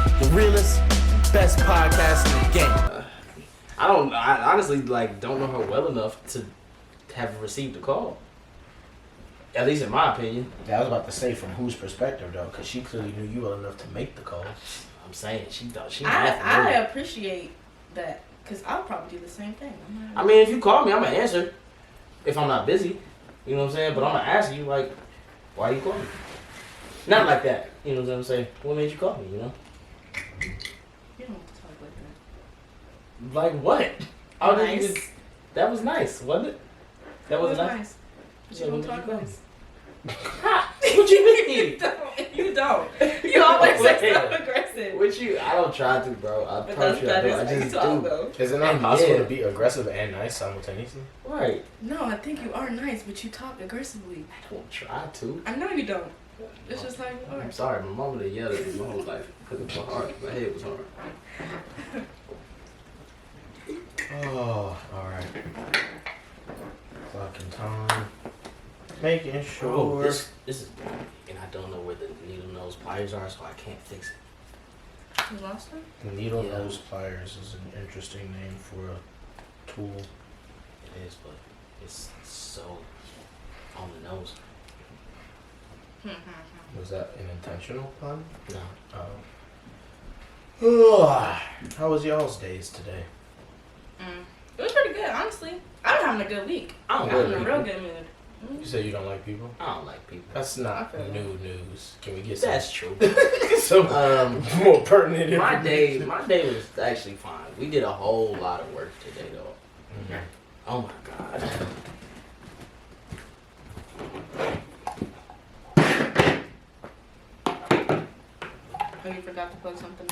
The realest, best podcast in the game. I honestly don't know her well enough to have received a call. At least in my opinion. Yeah, I was about to say from whose perspective though, because she clearly knew you well enough to make the call. I'm saying she thought she. I appreciate that because I'll probably do the same thing. I mean, if you call me, I'm gonna answer. If I'm not busy, you know what I'm saying. But I'm gonna ask you why you call me? Not like that. You know what I'm saying? What made you call me? You know. You don't talk like that. Like what? Nice. That was nice, wasn't it? That was nice. But you don't talk nice. What you mean? You don't. You always say stuff aggressive. I don't try to, bro. I promise you I don't. I just do. Though. Is it not possible to be aggressive and nice simultaneously? Right. No, I think you are nice, but you talk aggressively. I don't try to. I know you don't. It's just how you are. I'm sorry, my mama done yelled at me my whole life because my head was hard. Oh, alright. Clocking time. Making sure. Oh, this is boring, and I don't know where the needle nose pliers are, so I can't fix it. You lost them? The needle nose pliers is an interesting name for a tool. It is, but it's so on the nose. Was that an intentional pun? No. Oh. How was y'all's days today? It was pretty good, honestly. I'm having a good week. I'm in a real good mood. You say you don't like people? I don't like people. That's not new news. Can we get That's true. some more pertinent my information? day was actually fine. We did a whole lot of work today, though. Mm-hmm. Oh my god. Oh, you forgot to plug something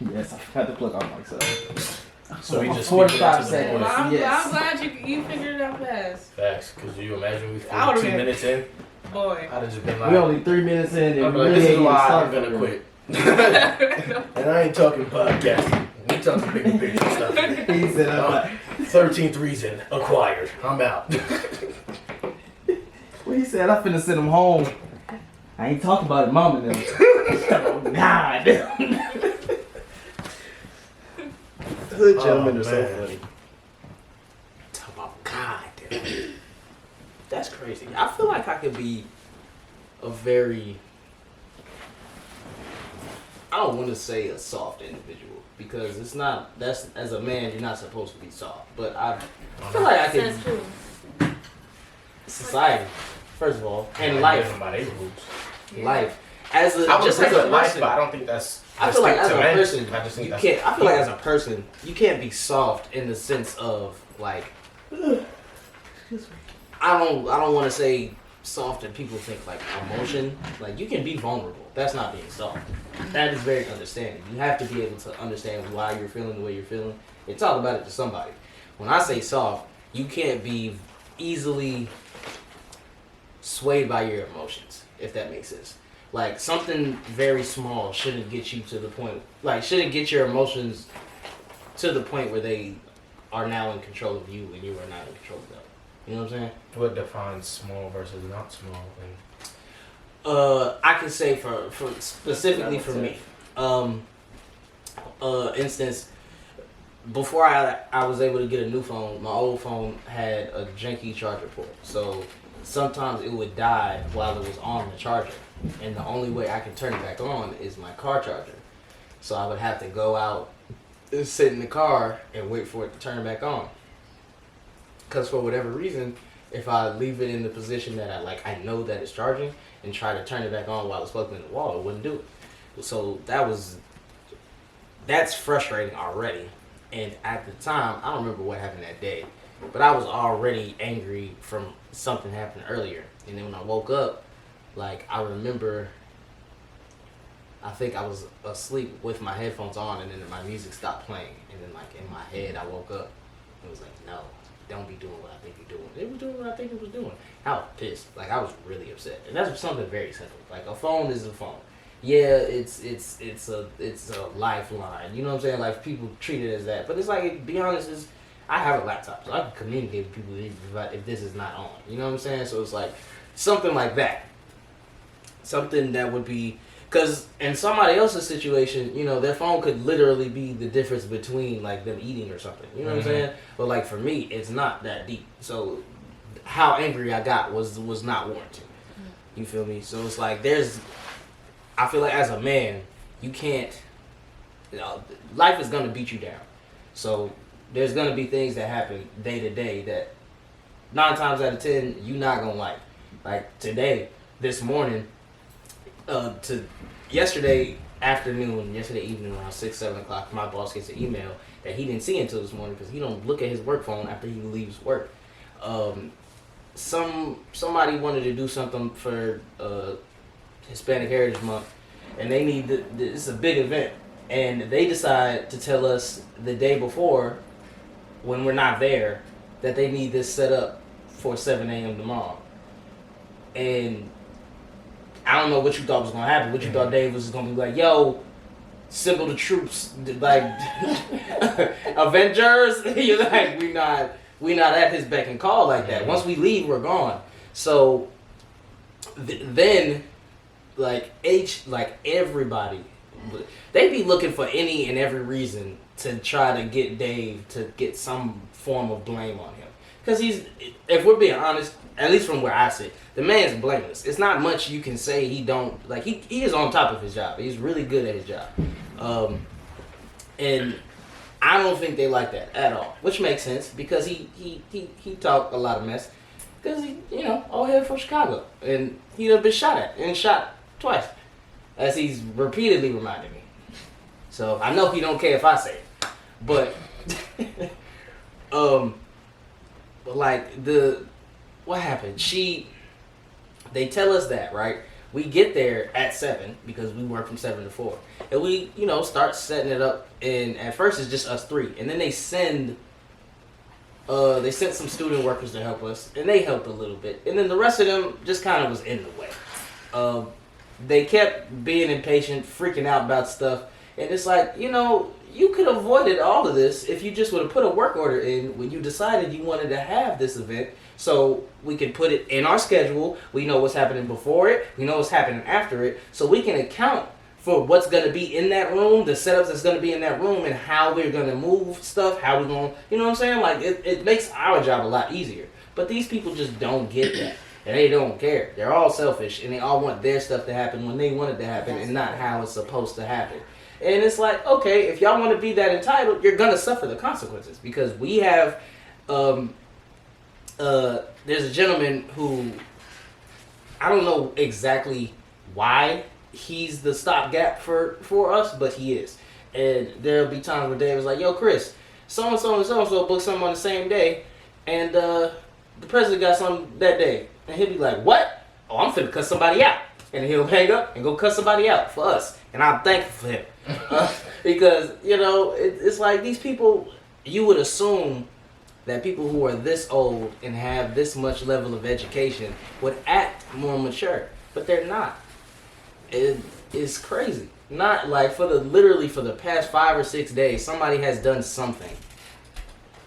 in? Yes, I forgot to plug on myself. So we just 45 seconds. seconds. Well, I'm Yes. glad you figured it out fast. Facts. Because you imagine we I would've 2 been- minutes in, Boy. I'd have just been like, We only 3 minutes in, and I'm we like, really this is ain't why I'm started gonna for quit. No. And I ain't talking podcasting. We talking bigger picture stuff. real. He said, I'm 13th reason acquired. I'm out. Well, he said, I finna send him home. I ain't talking about it, mom and them. Oh, God. Hood gentlemen are so so funny. Talk about God, dude. That's crazy. I feel like I could be a very, I don't want to say a soft individual because it's not, as a man, you're not supposed to be soft. But I feel like I Says can, who? society, first of all, and life. Life. I would Just say as a life, person, but I don't think that's. I feel like distinct as a to men. person, I just think you that's can't. I feel like as a person, you can't be soft in the sense of like. I don't want to say soft and people think like emotion. Like you can be vulnerable. That's not being soft. That is very understanding. You have to be able to understand why you're feeling the way you're feeling and talk about it to somebody. When I say soft, you can't be easily swayed by your emotions, if that makes sense. Like something very small shouldn't get you to the point, shouldn't get your emotions to the point where they are now in control of you and you are not in control of them. You know what I'm saying? What defines small versus not small? I can say for specifically for me, instance, before I was able to get a new phone, my old phone had a janky charger port. So sometimes it would die while it was on the charger. And the only way I can turn it back on is my car charger. So I would have to go out and sit in the car and wait for it to turn back on. Because for whatever reason, if I leave it in the position that I know that it's charging and try to turn it back on while it's plugged in the wall, it wouldn't do it. So that's frustrating already. And at the time, I don't remember what happened that day, but I was already angry from something happened earlier. And then when I woke up, I remember, I think I was asleep with my headphones on and then my music stopped playing. And then in my head, I woke up and was like, no, don't be doing what I think you're doing. It was doing what I think it was doing. I was pissed. I was really upset. And that's something very simple. A phone is a phone. Yeah, it's a lifeline. You know what I'm saying? People treat it as that. But it's to be honest, I have a laptop, so I can communicate with people if this is not on. You know what I'm saying? So it's something like that. Something that would be Because in somebody else's situation, you know, their phone could literally be the difference between like them eating or something. You know what I'm saying? But like for me, it's not that deep. So how angry I got was not warranted. You feel me? So it's like I feel like as a man, you can't. You know, life is gonna beat you down. So there's gonna be things that happen day to day that 9 times out of 10 you're not gonna like. Like today, this morning. To yesterday evening around 6-7 o'clock, my boss gets an email that he didn't see until this morning because he don't look at his work phone after he leaves work. Somebody wanted to do something for Hispanic Heritage Month, and they need it's a big event, and they decide to tell us the day before, when we're not there, that they need this set up for 7 a.m. tomorrow, and I don't know what you thought was gonna happen. What you thought Dave was gonna be like, yo, assemble the troops, like Avengers. You're like, we not at his beck and call like that. Once we leave, we're gone. So then, like everybody, they be looking for any and every reason to try to get Dave to get some form of blame on him. Because if we're being honest, at least from where I sit, the man's blameless. It's not much you can say he don't, like, he is on top of his job. He's really good at his job. And I don't think they like that at all, which makes sense because he talked a lot of mess because he, you know, all hail from Chicago. And he done been shot at and shot twice, as he's repeatedly reminded me. So I know he don't care if I say it. But, like, what happened? They tell us that, right? We get there at 7 because we work from 7 to 4. And we, you know, start setting it up. And at first it's just us 3. And then they sent some student workers to help us. And they helped a little bit. And then the rest of them just kind of was in the way. They kept being impatient, freaking out about stuff. And it's like, you know, you could have avoided all of this if you just would have put a work order in when you decided you wanted to have this event. So we can put it in our schedule. We know what's happening before it. We know what's happening after it. So we can account for what's going to be in that room, the setups that's going to be in that room, and how we're going to move stuff, how we're going to, you know what I'm saying? Like, it makes our job a lot easier. But these people just don't get that. And they don't care. They're all selfish, and they all want their stuff to happen when they want it to happen and not how it's supposed to happen. And it's like, okay, if y'all want to be that entitled, you're going to suffer the consequences. Because we have... there's a gentleman who, I don't know exactly why he's the stopgap for us, but he is. And there'll be times where Dave was like, yo, Chris, so-and-so and so-and-so booked something on the same day, and the president got something that day. And he'll be like, what? Oh, I'm finna cut somebody out. And he'll hang up and go cut somebody out for us. And I'm thankful for him. Because, you know, it's like these people, you would assume that people who are this old and have this much level of education would act more mature, but they're not. It's crazy. Not like literally for the past 5 or 6 days, somebody has done something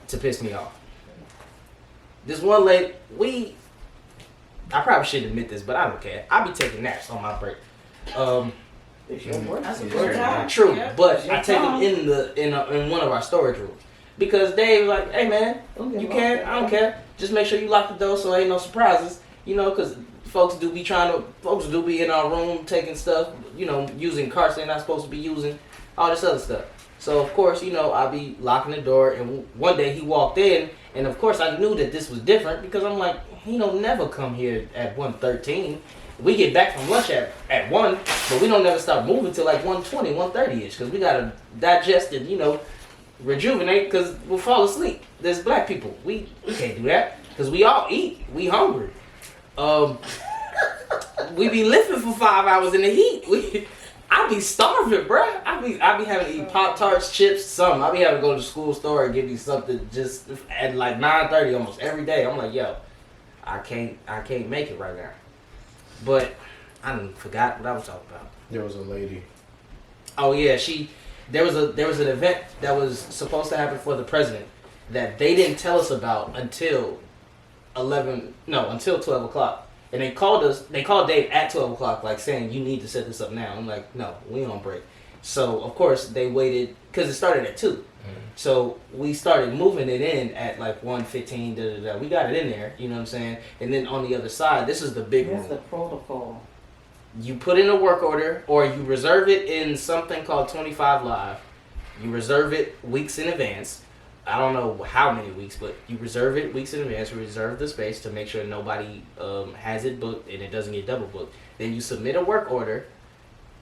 to piss me off. This one lady, I probably shouldn't admit this, but I don't care. I be taking naps on my break. That's a good job. True, Yeah. but I take them in one of our storage rooms. Because Dave was like, hey man, you can, I don't care. Just make sure you lock the door so ain't no surprises. You know, because folks do be in our room taking stuff, you know, using carts they're not supposed to be using, all this other stuff. So, of course, you know, I'll be locking the door. And one day he walked in, and of course I knew that this was different because I'm like, he don't never come here at 1:13. We get back from lunch at 1, but we don't never start moving till like 1:20, 1:30-ish because we got to digest and, you know, rejuvenate because we'll fall asleep. There's black people. We can't do that because we all eat. We hungry. We be lifting for 5 hours in the heat. I be starving, bruh. I be having to eat Pop-Tarts, chips, something. I be having to go to the school store and get me something just at like 9:30 almost every day. I'm like, yo, I can't make it right now. But I forgot what I was talking about. There was a lady. Oh yeah, There was an event that was supposed to happen for the president that they didn't tell us about until 12 o'clock. And they called Dave at 12 o'clock, like saying, you need to set this up now. I'm like, no, we on break. So, of course, they waited, because it started at 2. So, we started moving it in at like 1:15, We got it in there, you know what I'm saying? And then on the other side, this is the big room. What's the protocol? You put in a work order, or you reserve it in something called 25 Live. You reserve it weeks in advance. I don't know how many weeks, but you reserve it weeks in advance. You reserve the space to make sure nobody has it booked and it doesn't get double booked. Then you submit a work order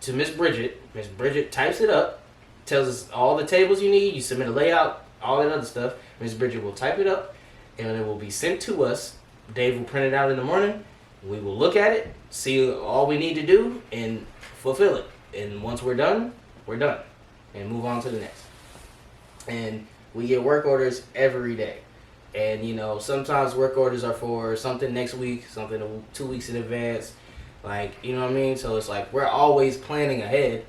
to Miss Bridget. Miss Bridget types it up, tells us all the tables you need. You submit a layout, all that other stuff. Miss Bridget will type it up, and it will be sent to us. Dave will print it out in the morning. We will look at it, see all we need to do, and fulfill it. And once we're done, and move on to the next. And we get work orders every day. And, you know, sometimes work orders are for something next week, something 2 weeks in advance. Like, you know what I mean? So it's like we're always planning ahead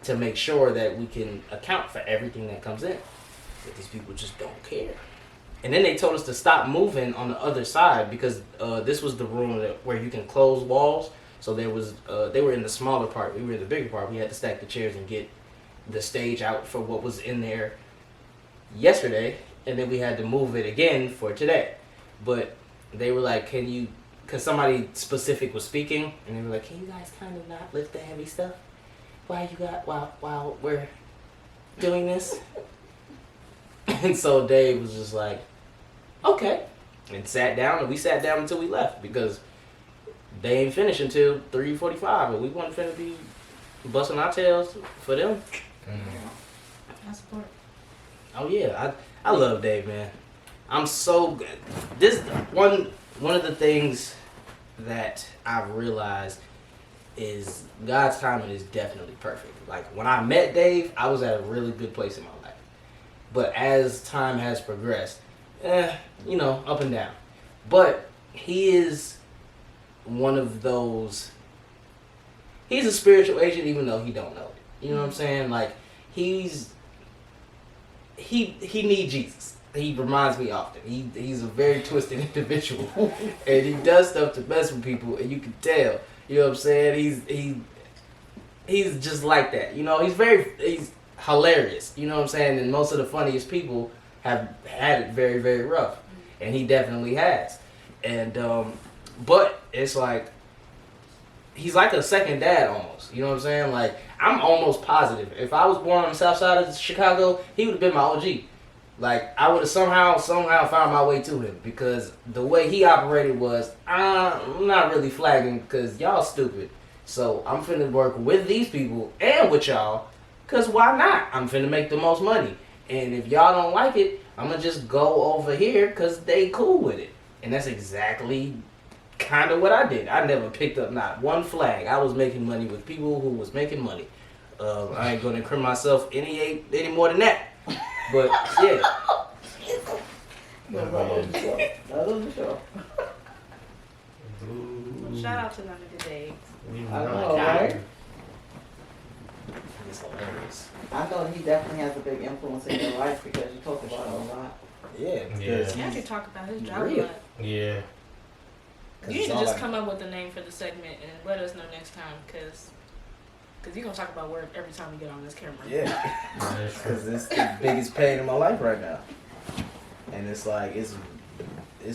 to make sure that we can account for everything that comes in. But these people just don't care. And then they told us to stop moving on the other side because this was the room where you can close walls. So there was they were in the smaller part. We were in the bigger part. We had to stack the chairs and get the stage out for what was in there yesterday, and then we had to move it again for today. But they were like, can you, because somebody specific was speaking, and they were like, can you guys kind of not lift the heavy stuff while we're doing this? And so Dave was just like, okay, and sat down, and we sat down until we left because they ain't finished until 3:45, and we wasn't finna be busting our tails for them. I support. Oh yeah, I love Dave, man. I'm so good. This one of the things that I've realized is God's timing is definitely perfect. Like when I met Dave, I was at a really good place in my life. But as time has progressed, you know, up and down. But he is one of those. He's a spiritual agent, even though he don't know it. You know what I'm saying? Like he needs Jesus. He reminds me often. He's a very twisted individual, and he does stuff to mess with people, and you can tell. You know what I'm saying? He's just like that. You know, he's hilarious. You know what I'm saying? And most of the funniest people have had it very, very rough, and he definitely has. And but it's like he's like a second dad almost. You know what I'm saying? Like I'm almost positive if I was born on the south side of Chicago, he would have been my OG. Like I would have somehow found my way to him because the way he operated was I'm not really flagging because y'all stupid. So I'm finna work with these people and with y'all because why not? I'm finna make the most money. And if y'all don't like it, I'm gonna just go over here because they cool with it. And that's exactly kind of what I did. I never picked up not one flag. I was making money with people who was making money. I ain't gonna incriminate myself any more than that. But yeah. Shout out to none of the days. I know, right? It's hilarious. I know he definitely has a big influence in your life because you talk about it a lot. Yeah. Yeah. I could talk about his job a Real. lot. Yeah. You need to just come up with a name for the segment and let us know next time, because you're going to talk about work every time we get on this camera. Yeah. Because it's the biggest pain in my life right now. And it's like, it's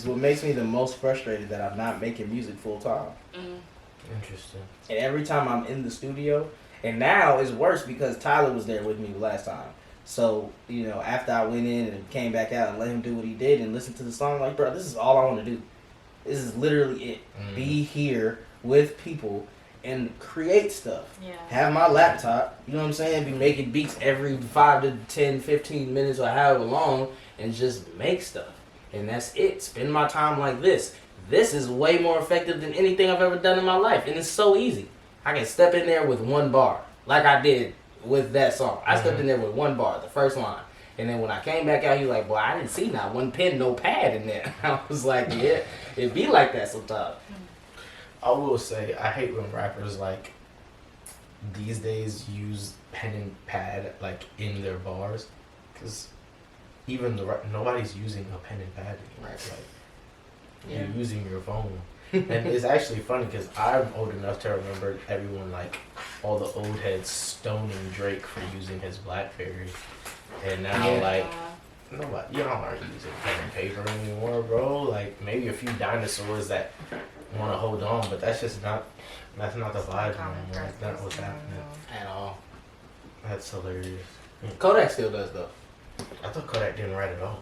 what makes me the most frustrated that I'm not making music full time. Mm. Interesting. And every time I'm in the studio, and now it's worse because Tyler was there with me last time. So, you know, after I went in and came back out and let him do what he did and listen to the song, like, bro, this is all I want to do. This is literally it. Be here with people and create stuff. Yeah. Have my laptop, you know what I'm saying? Be making beats every 5 to 10, 15 minutes or however long and just make stuff. And that's it. Spend my time like this. This is way more effective than anything I've ever done in my life. And it's so easy. I can step in there with one bar, like I did with that song. I stepped in there with one bar, the first line. And then when I came back out, he was like, boy, I didn't see not one pen, no pad in there. I was like, yeah, it be like that sometimes. I will say, I hate when rappers, like, these days use pen and pad, like, in their bars. Because even nobody's using a pen and pad anymore. Like, you're using your phone. And it's actually funny because I'm old enough to remember everyone, like, all the old heads stoning Drake for using his Blackberry. And now, like, nobody, y'all aren't using pen and paper anymore, bro. Like, maybe a few dinosaurs that want to hold on, but that's just not, that's not the vibe anymore. That's not what's happening. At all. That's hilarious. Kodak still does, though. I thought Kodak didn't write at all.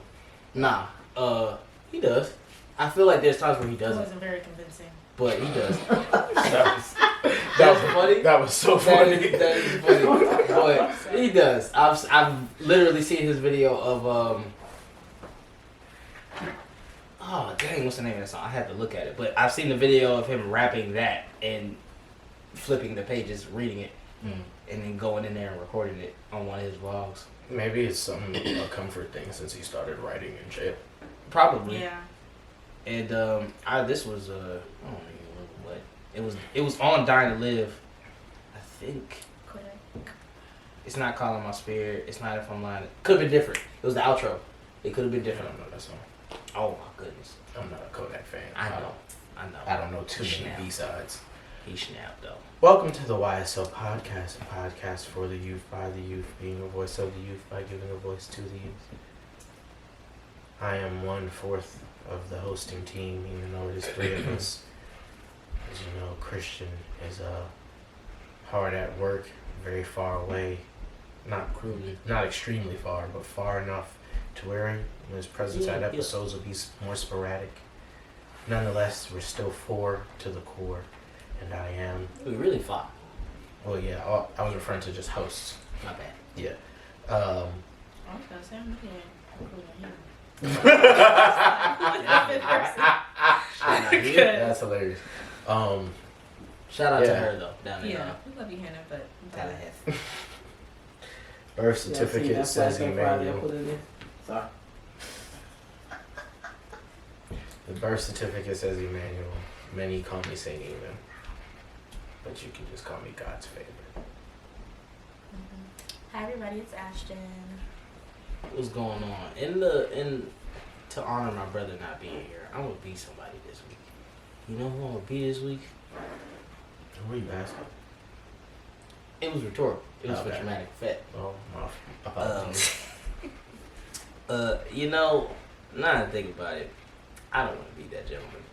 Nah. He does. I feel like there's times where he It doesn't, wasn't very convincing. but he does. That was funny. That was so funny. That is funny. But he does. I've literally seen his video of oh dang, what's the name of that song? I had to look at it, but I've seen the video of him rapping that and flipping the pages, reading it, and then going in there and recording it on one of his vlogs. Maybe it's something a comfort thing since he started writing in jail. Probably. Yeah. And this was I don't even remember what it was on Dying to Live. I think Kodak. it's not Calling My Spirit. It's not If I'm Lying. Could have been different. It was the outro. It could have been I different. don't know that song. Oh my goodness. I'm not a Kodak fan. I know. I don't know too many Snap. B-sides. He snapped though. Welcome to the YSO Podcast, a podcast for the youth, by the youth, being a voice of the youth by giving a voice to the youth. I am 1/4 of the hosting team, even though it is 3 of us. As you know, Christian is hard at work, very far away. Not extremely far, but far enough to where his presence at episodes will be more sporadic. Nonetheless, we're still 4 to the core, and I am. We really fought. Well, yeah, I was referring to just hosts. My bad. Yeah. I was gonna say I'm That's hilarious. Shout out to Yeah. her though, down there. Yeah, we love you, Hannah, but Tallahassee. Birth certificate says Emmanuel. Sorry. The birth certificate says Emmanuel. Many call me Saint Even, but you can just call me God's favorite. Hi everybody, it's Ashton. What's going on? To honor my brother not being here, I'm gonna be somebody this week. You know who I'm gonna be this week? What are you asking? It was rhetorical. It was for Okay. dramatic effect. Oh, my apologies. You know, now that I think about it, I don't want to be that gentleman.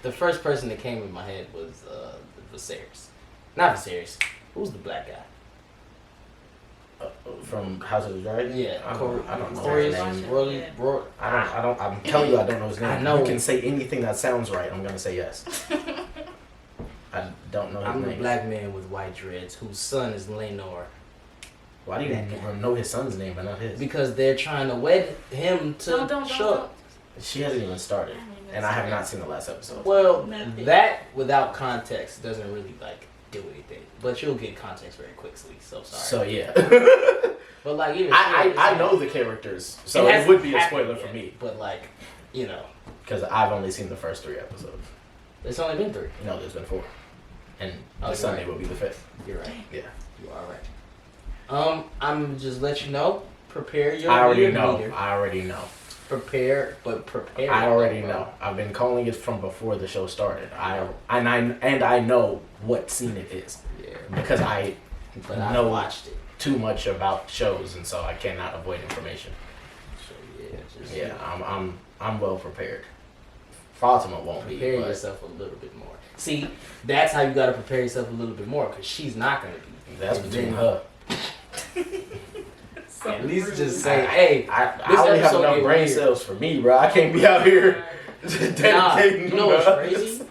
The first person that came in my head was Viserys. Not Viserys. Who's the black guy? From House of the Dragon? Yeah, I don't know Corey. his name. I'm telling you, I don't know his name. I know. You can say anything that sounds right. I'm gonna say yes. I don't know his I'm name. the black man with white dreads whose son is Lenore. Why do you know his son's name but not his? Because they're trying to wed him to Chuck. She hasn't even started, and I have not seen the last episode. Well, Nothing. that without context doesn't really do anything. But you'll get context very quickly. So sorry. So yeah, but like even I know the characters, so it would be a spoiler for me. But Because I've only seen the first 3 episodes. it's only been 3. No, there's been 4, and Oh, Sunday right. will be the 5th. You're right. Yeah, You are right. I'm just let you know. Prepare your. I already your know. meter. I already know. Prepare. I already know. I've been calling it from before the show started. I know what scene it is Yeah. because I But I know watched it. too much about shows, and so I cannot avoid information. So yeah, just Yeah, I'm well prepared. Fatima won't be. prepare But yourself a little bit more. See, that's how you got to prepare yourself a little bit more because she's not gonna be. that's And between then her. At least just say, hey, I this only have episode enough get brain weird. cells for me, bro. I can't be out here Nah, dedicating. you know what's to crazy?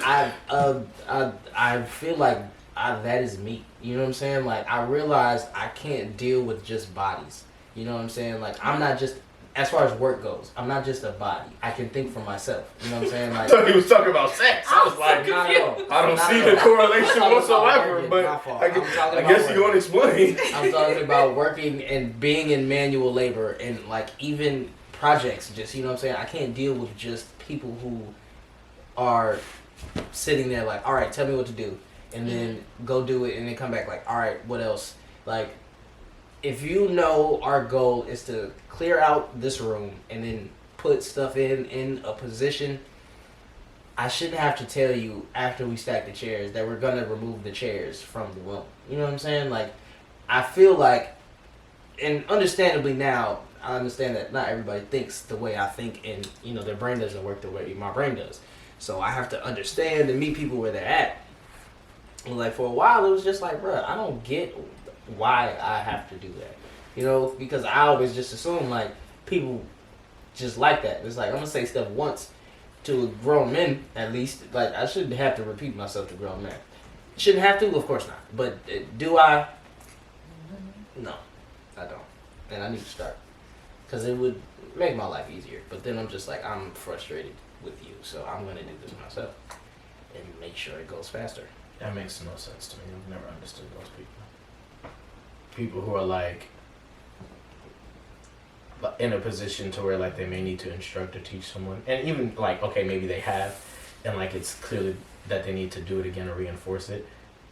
I feel like that is me. You know what I'm saying? Like I realized I can't deal with just bodies. You know what I'm saying? Like I'm not just as far as work goes. I'm not just a body. I can think for myself. You know what I'm saying? I Like thought he was talking about sex. I was like, not at all. I don't Not see at the all. correlation I'm talking about whatsoever. working. But My fault. I I'm talking guess about you're gonna explain. I'm talking about working and being in manual labor and like even projects. Just you know what I'm saying? I can't deal with just people who are sitting there like, all right, tell me what to do, and then go do it, and then come back like, all right, what else? Like, if you know our goal is to clear out this room and then put stuff in a position, I shouldn't have to tell you after we stack the chairs that we're gonna remove the chairs from the room. You know what I'm saying? Like, I feel like, and understandably now, I understand that not everybody thinks the way I think, and you know their brain doesn't work the way my brain does. So I have to understand and meet people where they're at. And like for a while, it was just like, bruh, I don't get why I have to do that. You know, because I always just assume like people just like that. It's like I'm gonna say stuff once to grown men at least. Like I shouldn't have to repeat myself to grown men. Shouldn't have to, of course not. But do I? No, I don't, and I need to start because it would make my life easier. But then I'm just like I'm frustrated with you, so I'm gonna do this myself and make sure it goes faster. That makes no sense to me. I've never understood those people. People who are like in a position to where like they may need to instruct or teach someone, and even like okay maybe they have, and like it's clearly that they need to do it again or reinforce it,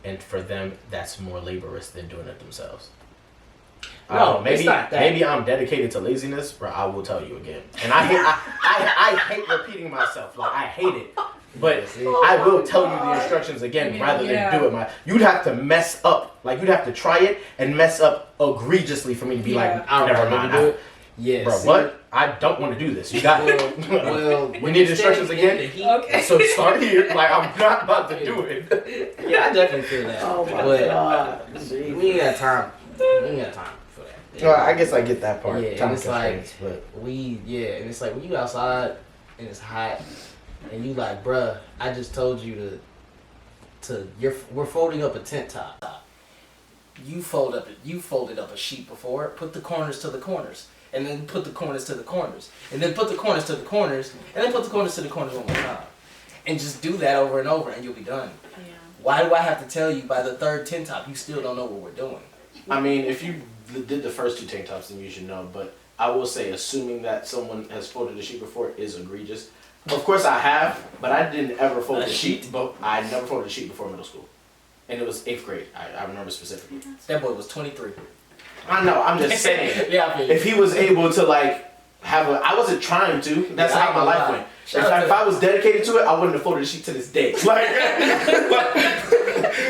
and for them that's more laborious than doing it themselves. No, maybe it's not that. maybe I'm dedicated to laziness, but I will tell you again, and I hate repeating myself. Like I hate it. But I will tell you the instructions again rather than do it. You'd have to mess up. Like, you'd have to try it and mess up egregiously for me to be like, never mind. Do it. Yeah. Bro, what? I don't want to do this. You got it. Well, we need instructions again? Okay. So start here. Like, I'm not about to do it. Yeah, I definitely feel that. Oh my but God. We ain't got time. We ain't got time for that. Well, I guess I get that part. Yeah, Time and it's like, constraints, but and it's like when you outside and it's hot and you like, bruh, I just told you we're folding up a tent top. You folded up a sheet before, put the corners to the corners, and then put the corners to the corners, and then put the corners to the corners, and then put the corners to the corners one more time. And just do that over and over and you'll be done. Yeah. Why do I have to tell you by the third tent top you still don't know what we're doing? I mean, if you did the first two tank tops, then you should know. But I will say, assuming that someone has folded a sheet before is egregious. Of course I have, but I didn't ever fold a sheet. But I never folded a sheet before middle school. And it was 8th grade. I remember specifically. That boy was 23. I know, I'm just saying. Yeah, I mean, if he was able to like I wasn't trying to. That's Yeah, how my life went. If I was dedicated to it, I wouldn't have folded a sheet to this day. Like,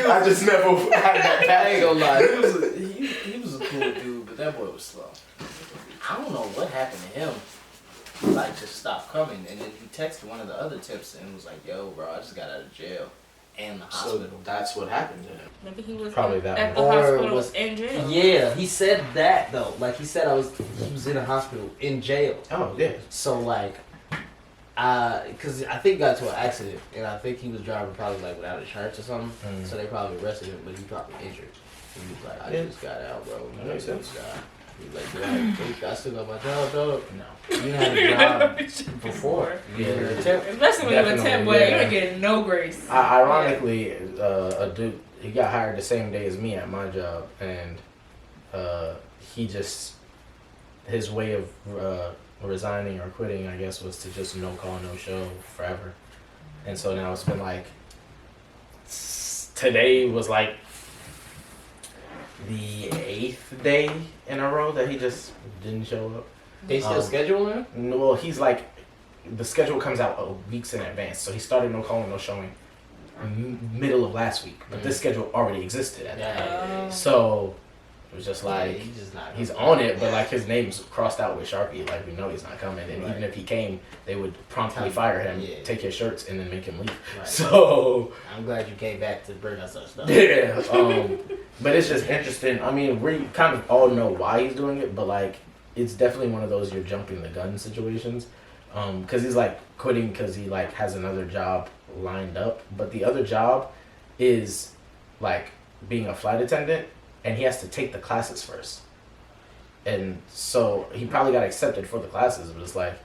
I just never had that I ain't passion. gonna lie. He was a cool dude, but that boy was slow. I don't know what happened to him. Like, just stopped coming. And then he texted one of the other tips and was like, yo, bro, I just got out of jail and the hospital. So that's what happened to him. Maybe he was Probably that at the one. Or hospital was- in jail. Yeah, he said that, though. Like, he said he was in a hospital in jail. Oh, yeah. So, like, because I think he got into an accident, and I think he was driving probably, like, without insurance or something. Mm. So they probably arrested him, but he probably injured. And he was like, I just got out, bro. That makes sense. He's like, I still got my job, dog. No. You had a job before. You were a temp. Especially when you're a temp, Definitely, boy, yeah. you ain't getting no grace. Ironically, a dude, he got hired the same day as me at my job, and he just, his way of resigning or quitting, I guess, was to just no call, no show forever. And so now it's been like, today was like the 8th day in a row that he just didn't show up. They still schedule him? No, well, he's like, the schedule comes out weeks in advance, so he started no calling, no showing middle of last week, but this schedule already existed at that time. So it was just like, he's on it, but like his name's crossed out with Sharpie, like we know he's not coming, and even if he came, they would promptly fire him, take his shirts, and then make him leave. Right. So I'm glad you came back to bring us our stuff. yeah, but it's just interesting. I mean, we kind of all know why he's doing it, but like, it's definitely one of those you're jumping the gun situations. Because he's like quitting because he like has another job lined up, but the other job is like being a flight attendant, and he has to take the classes first. And so he probably got accepted for the classes, but it's like,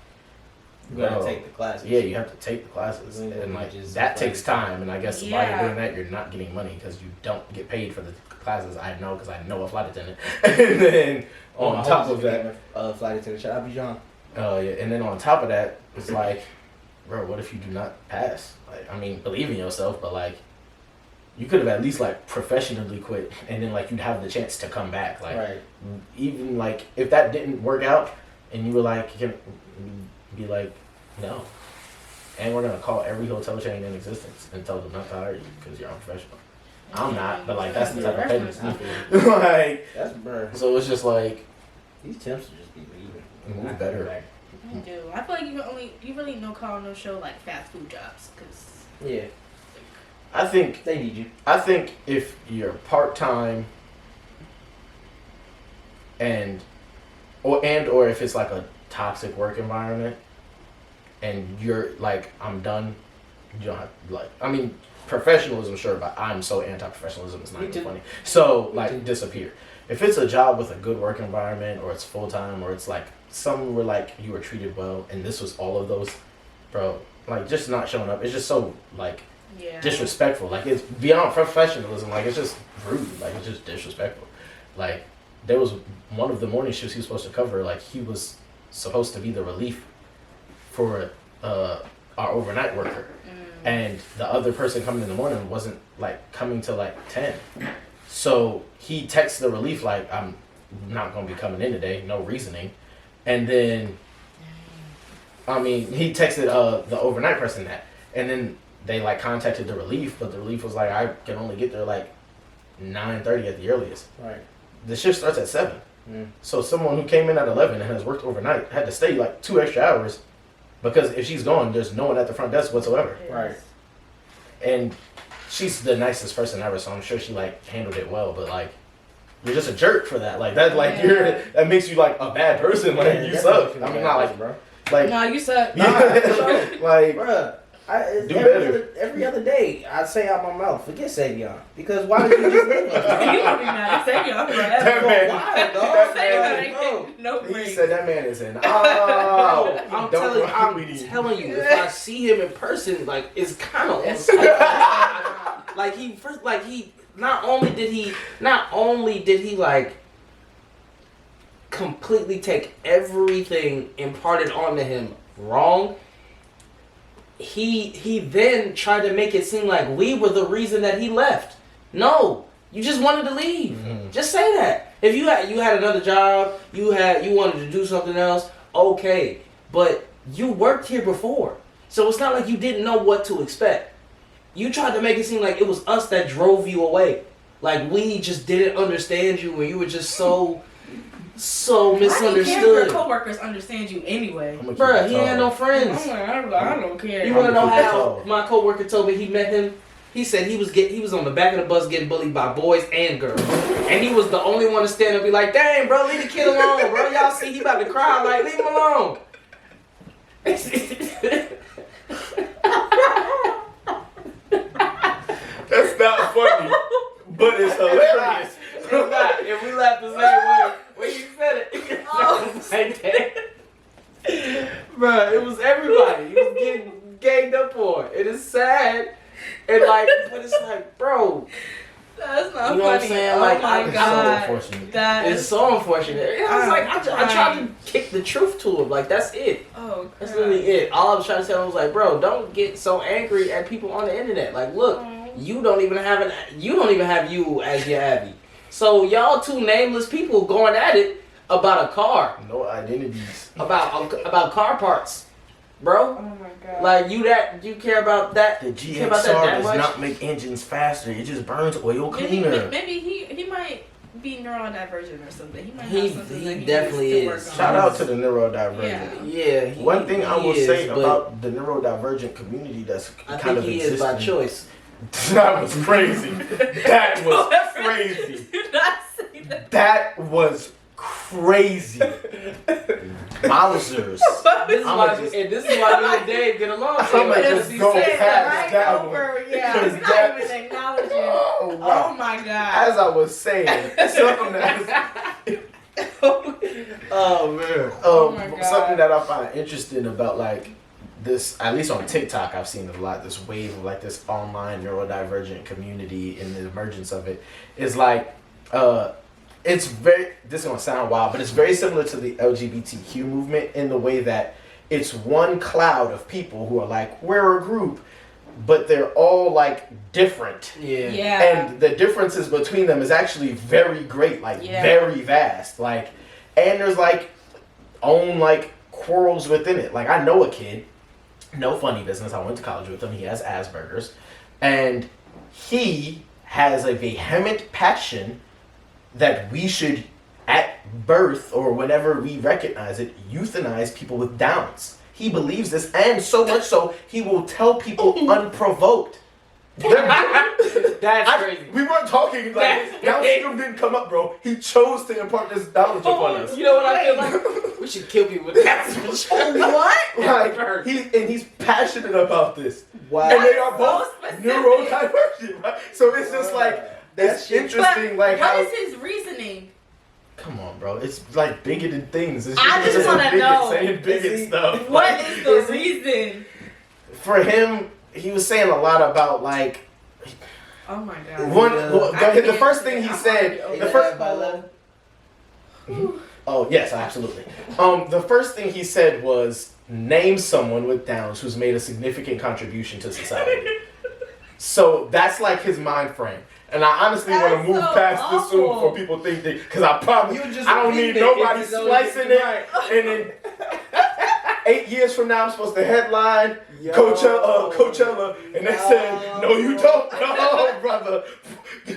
You gotta take the classes. yeah, you have to take the classes, And and like just that like- takes time. And I guess while Yeah. you're doing that, you're not getting money because you don't get paid for the classes. I know because I know a flight attendant. And then on top of that, flight attendant, shout out Bijan. oh yeah, and then on top of that, it's like, bro, what if you do not pass? Like, I mean, believe in yourself, but like, you could have at least like professionally quit, and then like you'd have the chance to come back. Like, Right. even like if that didn't work out, and you were like, you can be like, no, and we're gonna call every hotel chain in existence and tell them not to hire you because you're unprofessional. I'm not, but like that's the type of pettiness. Like That's burn. so it's just like These temps will just be leaving. move better. I do. I feel like you really no call no show like fast food jobs because Yeah, I think they need you. I think if you're part time or if it's like a toxic work environment and you're like, I'm done, you don't have like, I mean, professionalism, sure, but I'm so anti-professionalism, it's not Me even too. funny. So Me like too. disappear. If it's a job with a good work environment or it's full time or it's like some where like you were treated well and this was all of those, bro, like just not showing up, it's just so like yeah. disrespectful. Like it's beyond professionalism. Like it's just rude. Like it's just disrespectful. Like there was one of the morning shifts he was supposed to cover. Like he was supposed to be the relief for our overnight worker, and the other person coming in the morning wasn't like coming till like 10. So he texts the relief like, I'm not gonna be coming in today. No reasoning, and then I mean he texted the overnight person that, and then they like contacted the relief, but the relief was like, I can only get there like 9:30 at the earliest. Right. The shift starts at 7. Mm. So someone who came in at 11 and has worked overnight had to stay like 2 extra hours because if she's gone, there's no one at the front desk whatsoever. Right. And she's the nicest person ever, so I'm sure she like handled it well. But like, you're just a jerk for that. Like that, like that makes you like a bad person. Like Yeah, you that suck. makes you I a mean, bad not person, like bro. like No, you suck. like Bruh, it's Do every better. every other day, I say out my mouth, forget Savion. Because why did you just leave us? You don't be mad at Savion, bro. That That's man- Why, dog? that Savion Bro, ain't no he break. said, that man is in. Bro, Oh, I'm don't telling you, if I see him in person, like it's kind of like he first, like he not only did he like completely take everything imparted onto him wrong. He then tried to make it seem like we were the reason that he left. No, you just wanted to leave. Mhm. Just say that. If you had another job, you wanted to do something else, okay. But you worked here before. So it's not like you didn't know what to expect. You tried to make it seem like it was us that drove you away. Like we just didn't understand you and you were just so Your misunderstood. coworkers understand you anyway. Bruh, he had no friends. I don't care. You want to know keep it how tall. my coworker told me he met him? He said he was on the back of the bus getting bullied by boys and girls, and he was the only one to stand up and be like, "Dang, bro, leave the kid alone, bro. Y'all see he about to cry, like leave him alone." That's not funny, but it's hilarious. It's not. And we laughed the same way when you said it. Like that. Bruh, it was everybody. He was getting ganged up on. It is sad. And like, but it's like, bro, That's not You know what I'm funny. saying? Oh Like, my it's so god. unfortunate. That it's is so unfortunate. And I was like, I tried crying. to kick the truth to him. Like, that's it. oh That's crap. literally it. All I was trying to tell him was like, bro, don't get so angry at people on the internet. Like, look, you don't even have you as your Abby. So y'all two nameless people going at it about a car, No identities. about car parts, bro. Oh my god. Like you care about that? The You care about that GXR that does much? not make engines faster. It just burns oil maybe, cleaner. maybe he might be neurodivergent or something. He might He- have something he that he definitely needs to is. work on. Shout out to the neurodivergent. Yeah. One thing I will say but about the neurodivergent community that's I kind think of he is by existing. choice. That was crazy. That was crazy. Do not say that. That was crazy. Wowzers. This is I'ma why, just- and this is why me and Dave get along. so I'ma much, just because he go said past that one. over, yeah. Because He's not that- even acknowledging. Oh, Oh wow. my god. As I was saying, something that Oh man. Oh my God. something that I find interesting about like this, at least on TikTok, I've seen a lot. This wave of like this online neurodivergent community and the emergence of it is like, it's very. This is gonna sound wild, but it's very similar to the LGBTQ movement in the way that it's one cloud of people who are like, we're a group, but they're all like different. Yeah. Yeah. And the differences between them is actually very great, like Yeah. very vast. Like, and there's like own like quarrels within it. Like I know a kid no funny business. I went to college with him. He has Asperger's. And he has a vehement passion that we should, at birth or whenever we recognize it, euthanize people with Downs. He believes this, and so much so, he will tell people unprovoked. That's crazy. We weren't talking like Down syndrome didn't come up, bro. He chose to impart this knowledge upon us. You know what I feel like? We should kill people with that. What? Like he's passionate about this. Wow. And they are both So specific. neurodivergent, right? So it's just like it's interesting, like what how. is his reasoning? Come on, bro. It's like bigoted things. It's I just a wanna bigot know. saying bigot stuff. What Like, is the reason? for him? He was saying a lot about like Oh my god. the first thing he said. The first. Oh yes, absolutely. The first thing he said was name someone with Downs who's made a significant contribution to society. So that's like his mind frame. And I honestly want to That's move so past this soon awful. before people think that, because I promise You just I don't need repeated it nobody if you know splicing it's it. right. And then 8 years from now, I'm supposed to headline Yo. Coachella, and they said, no, you don't. No, brother.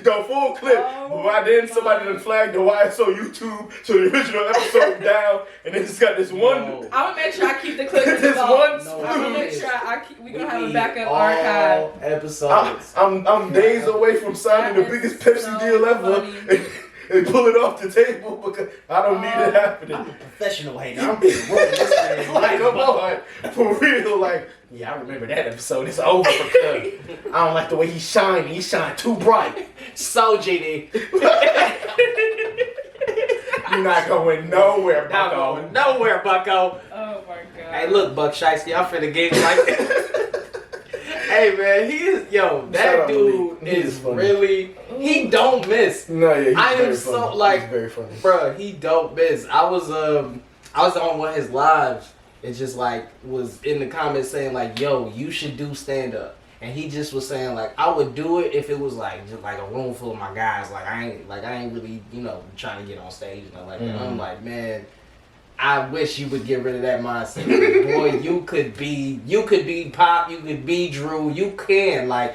Go full clip. Oh, Why then somebody done flagged the YSO YouTube, so the original episode down, and they just got this one. No. I'm gonna make sure I keep the clip in the This vault. one No, I'm gonna make spoof. sure we gonna have a need backup all archive. episodes. I'm days away from signing That the biggest is Pepsi so deal ever funny. and pull it off the table because I don't need it happening. I'm a professional hater. I'm being real. This man. Like, come on, for real. Like, yeah, I remember that episode. It's over for Cuz. I don't like the way he shined. He shined too bright. So GD. You're not going nowhere, Not Bucko. going nowhere, Bucko. Oh my god. Hey, look, Buck Shiesty, I'm finna get like. Hey man, he is Shout that out dude Malik. He is is funny. really. He don't miss, No, yeah, he's I am very so, funny. like- He's very funny. bruh. He don't miss. I was on one of his lives. It just like was in the comments saying like, "Yo, you should do stand up," and he just was saying like, "I would do it if it was like just like a room full of my guys. Like I ain't really trying to get on stage and stuff like that." Mhm. I'm like, man. I wish you would get rid of that mindset. Boy, you could be Pop, you could be Drew, you can. Like,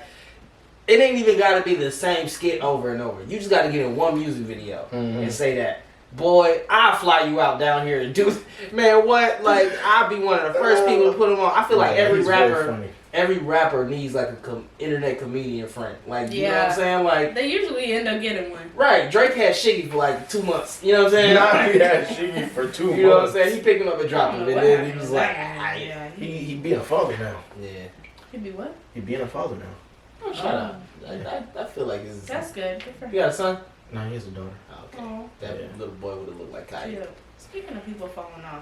it ain't even gotta be the same skit over and over. You just gotta get in one music video and say that. Boy, I'll fly you out down here and do, man, what? Like, I'll be one of the first people to put them on. I feel like Yeah, every he's very rapper, funny. every rapper needs like a internet comedian friend. Like, you know what Yeah. I'm saying? Like, They usually end up getting one. right, Drake had Shiggy for like 2 months. You know what I'm saying? Nah, he had Shiggy for 2 months. You know what I'm saying? He picked him up and dropped him, and What then he happened was with like, that? ah, Yeah, He being a father now. yeah. He'd be what? He being a father now. Oh, shut up. I feel like it's. That's good. Good for You him. got a son? Nah, he has a daughter. Oh, okay. Oh. That Yeah. little boy would have looked like Kanye. Yeah. Speaking of people falling off,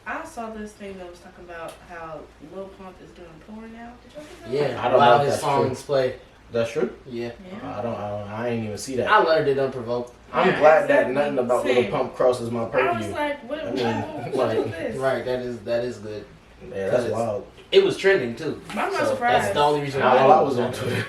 I saw this thing that was talking about how Lil Pump is doing porn now. Did y'all see that? Yeah, I don't while know if his that's songs play. That's true? Yeah. Yeah. I ain't even see that. I learned it unprovoked. I'm Yeah, glad exactly. that nothing about Same. Little Pump crosses my I was purview. like, what I mean, what like, is this? Right, that is good. Yeah, that's Cause wild. It was trending too. I'm not So surprised. that's the only reason Now, why while I was on Twitter,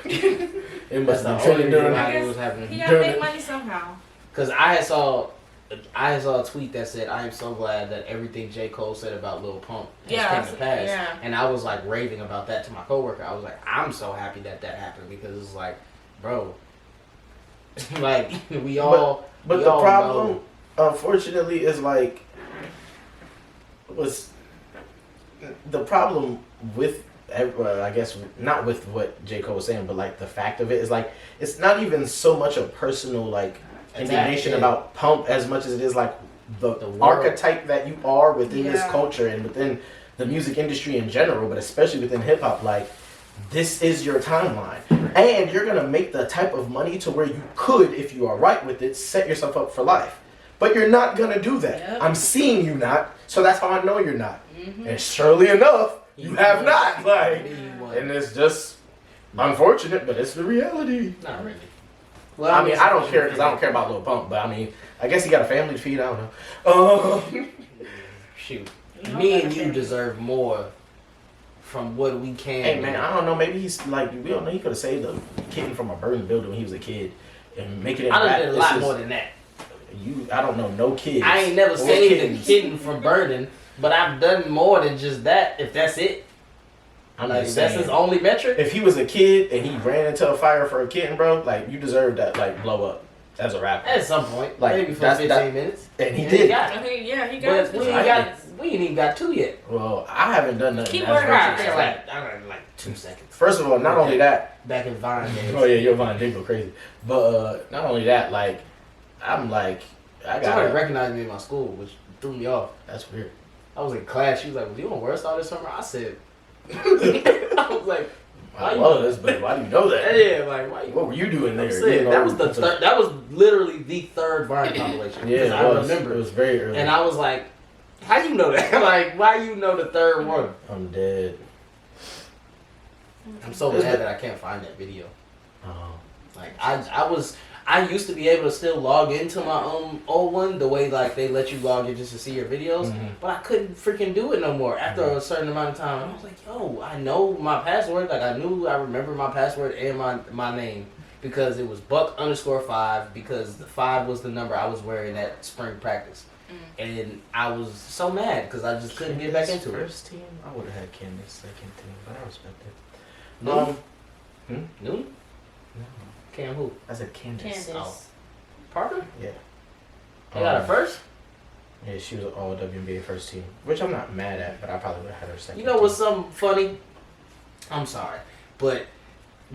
it must That's have the been only trending reason during why that. it was He happening. gotta make money somehow. Cause I saw a tweet that said, "I am so glad that everything J. Cole said about Lil Pump has come to pass." Yeah. And I was like raving about that to my coworker. I was like, "I'm so happy that happened because it's like, bro, like we all." But we the all problem, know- unfortunately, is like the problem with, I guess not with what J. Cole was saying, but like the fact of it is like it's not even so much a personal like indignation yeah. about Pump as much as it is like the world. archetype that you are within this Yeah. culture and within the music industry in general, but especially within hip hop. Like, this is your timeline, and you're gonna make the type of money to where you could, if you are right with it, set yourself up for life. But you're not gonna do that. Yep. I'm seeing you not, so that's how I know you're not. Mm-hmm. And surely enough, you have not. Like, Anyone. and it's just unfortunate, but it's the reality. Not really. Well, I mean, I don't care because I don't care about Lil Pump, but I mean, I guess he got a family to feed. I don't know. Shoot, You know me what and I'm you saying? deserve more from what we can. Hey man, I don't know. Maybe he's like, we don't know. He could have saved a kitten from a burning building when he was a kid and making it. I done rap. did a This lot is- more than that. I don't know. No kids. I ain't never Or saved a kittens. kitten from burning, but I've done more than just that. If that's it, I'm Like, just that's saying. his only metric. If he was a kid and he ran into a fire for a kitten, bro, like you deserve that, like blow up as a rapper. At some point, Like, maybe for that's- 15 minutes. And he And did. got it. I mean, yeah, he But got we his ain't got. business. We ain't even got 2 yet. Well, I haven't done nothing. Keep as working much on as it. that. I got like 2 seconds. First of all, not only that. Back in Vine days. Oh yeah, your Vine did go crazy. But not only that, like I'm like I got. Somebody recognized me in my school, which threw me off. That's weird. I was in class. She was like, "Was you on Worst all this summer?" I said, "I was like, I love this, but why do you know that? yeah, like why you?" What were you doing there? I'm saying, You know, that was the third. That was literally the third Vine compilation. Yeah, I remember It was very early. and I was like, "How you know that? Like, why you know the third one?" I'm dead. I'm so mad that I can't find that video. Oh. Like I used to be able to still log into my old one the way like they let you log in just to see your videos, but I couldn't freaking do it no more after a certain amount of time. And I was like, yo, I know my password. Like I remember my password and my name because it was Buck_5 because the 5 was the number I was wearing at spring practice. And I was so mad because I just couldn't get back into it. First team, I would have had Candace second team, but I respect it. Newton? No. Cam who? I said Candace. Candace. Oh. Parker? Yeah. They got a first? Yeah, she was all WNBA first team, which I'm not mad at, but I probably would have had her second. You know what's something funny? I'm sorry, but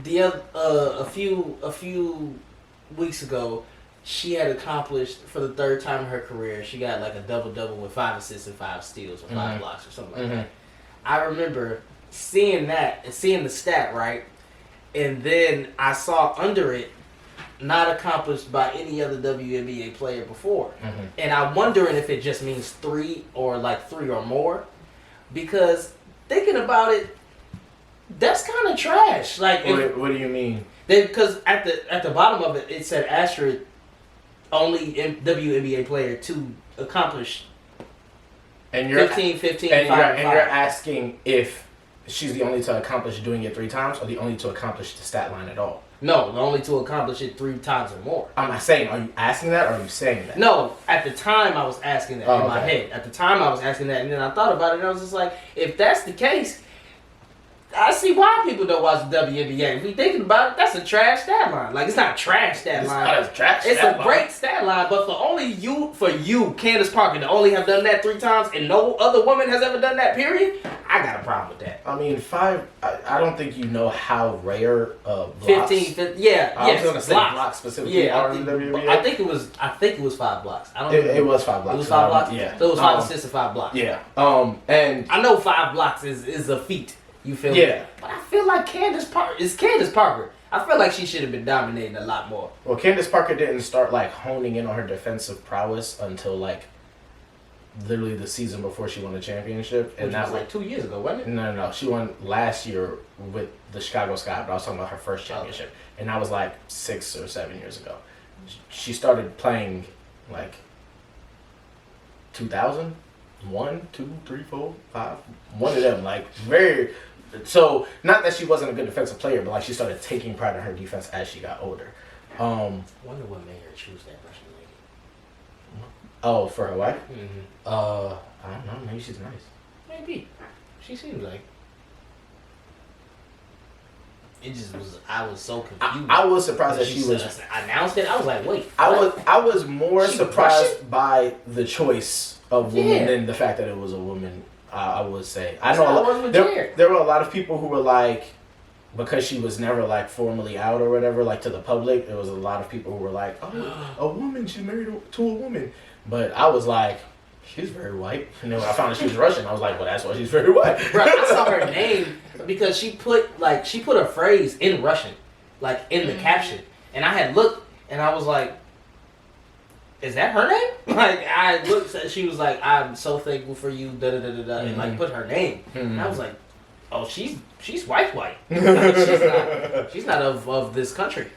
the a few weeks ago, she had accomplished for the third time in her career. She got like a double with 5 assists and 5 steals or 5 blocks or something like that. I remember seeing that and seeing the stat right, and then I saw under it not accomplished by any other WNBA player before. And I'm wondering if it just means 3 or like 3 or more. Because thinking about it, that's kind of trash. Like, what do you mean? Because at the bottom of it, it said asterisk only WNBA player to accomplish And you're 15, 15, and 5, you're, and and 5. you're asking if she's the only to accomplish doing it 3 times, or the only to accomplish the stat line at all. No, only to accomplish it 3 times or more. I'm not saying. Are you asking that, or are you saying that? No, at the time I was asking that in my head. At the time I was asking that, and then I thought about it, and I was just like, if that's the case, I see why people don't watch the WNBA. If we thinking about it, that's a trash stat line. Like, it's not a trash stat It's line. not a trash It's stat a line. great stat line, but for you, Candace Parker, to only have done that 3 times, and no other woman has ever done that, period, I got a problem with that. I mean, 5. I don't think you know how rare blocks. 15, yeah, I was yes, gonna say blocks specifically. Yeah, are in the WNBA. I think it was 5 blocks. I don't know. It was 5 blocks. It was 5 blocks? Yeah. So it was 5 assists and 5 blocks. Yeah. And I know 5 blocks is a feat. You feel me? Yeah. But I feel like Candace Parker. I feel like she should have been dominating a lot more. well, Candace Parker didn't start like honing in on her defensive prowess until like literally the season before she won the championship, And and that that was like 2 years ago, wasn't it? No. She won last year with the Chicago Sky, but I was talking about her first championship, and that was like 6 or 7 years ago. She started playing like 2001, 2, 3, 4, 5, one of them. Like very. So not that she wasn't a good defensive player, but like she started taking pride in her defense as she got older. Wonder what made her choose that Russian lady. Oh, for her wife? Mm-hmm. I don't know. Maybe she's nice. Maybe. She seems like. It just was. I was so confused. I was surprised that She she was. announced it. I was like, wait. I was more She surprised Russian? by the choice of woman Yeah. than the fact that it was a woman. I would say. I That's know how it was with Jared. there were a lot of people who were like, because she was never like formally out or whatever, like to the public. There was a lot of people who were like, oh, a woman, she's married to a woman. But I was like, she's very white. And then when I found out she was Russian, I was like, well, that's why she's very white. Bro, I saw her name because she put a phrase in Russian, like in the caption, and I had looked and I was like, "Is that her name?" Like I looked, she was like, "I'm so thankful for you," da da da da da, and like put her name, and I was like, "Oh, she's white." she's not of this country.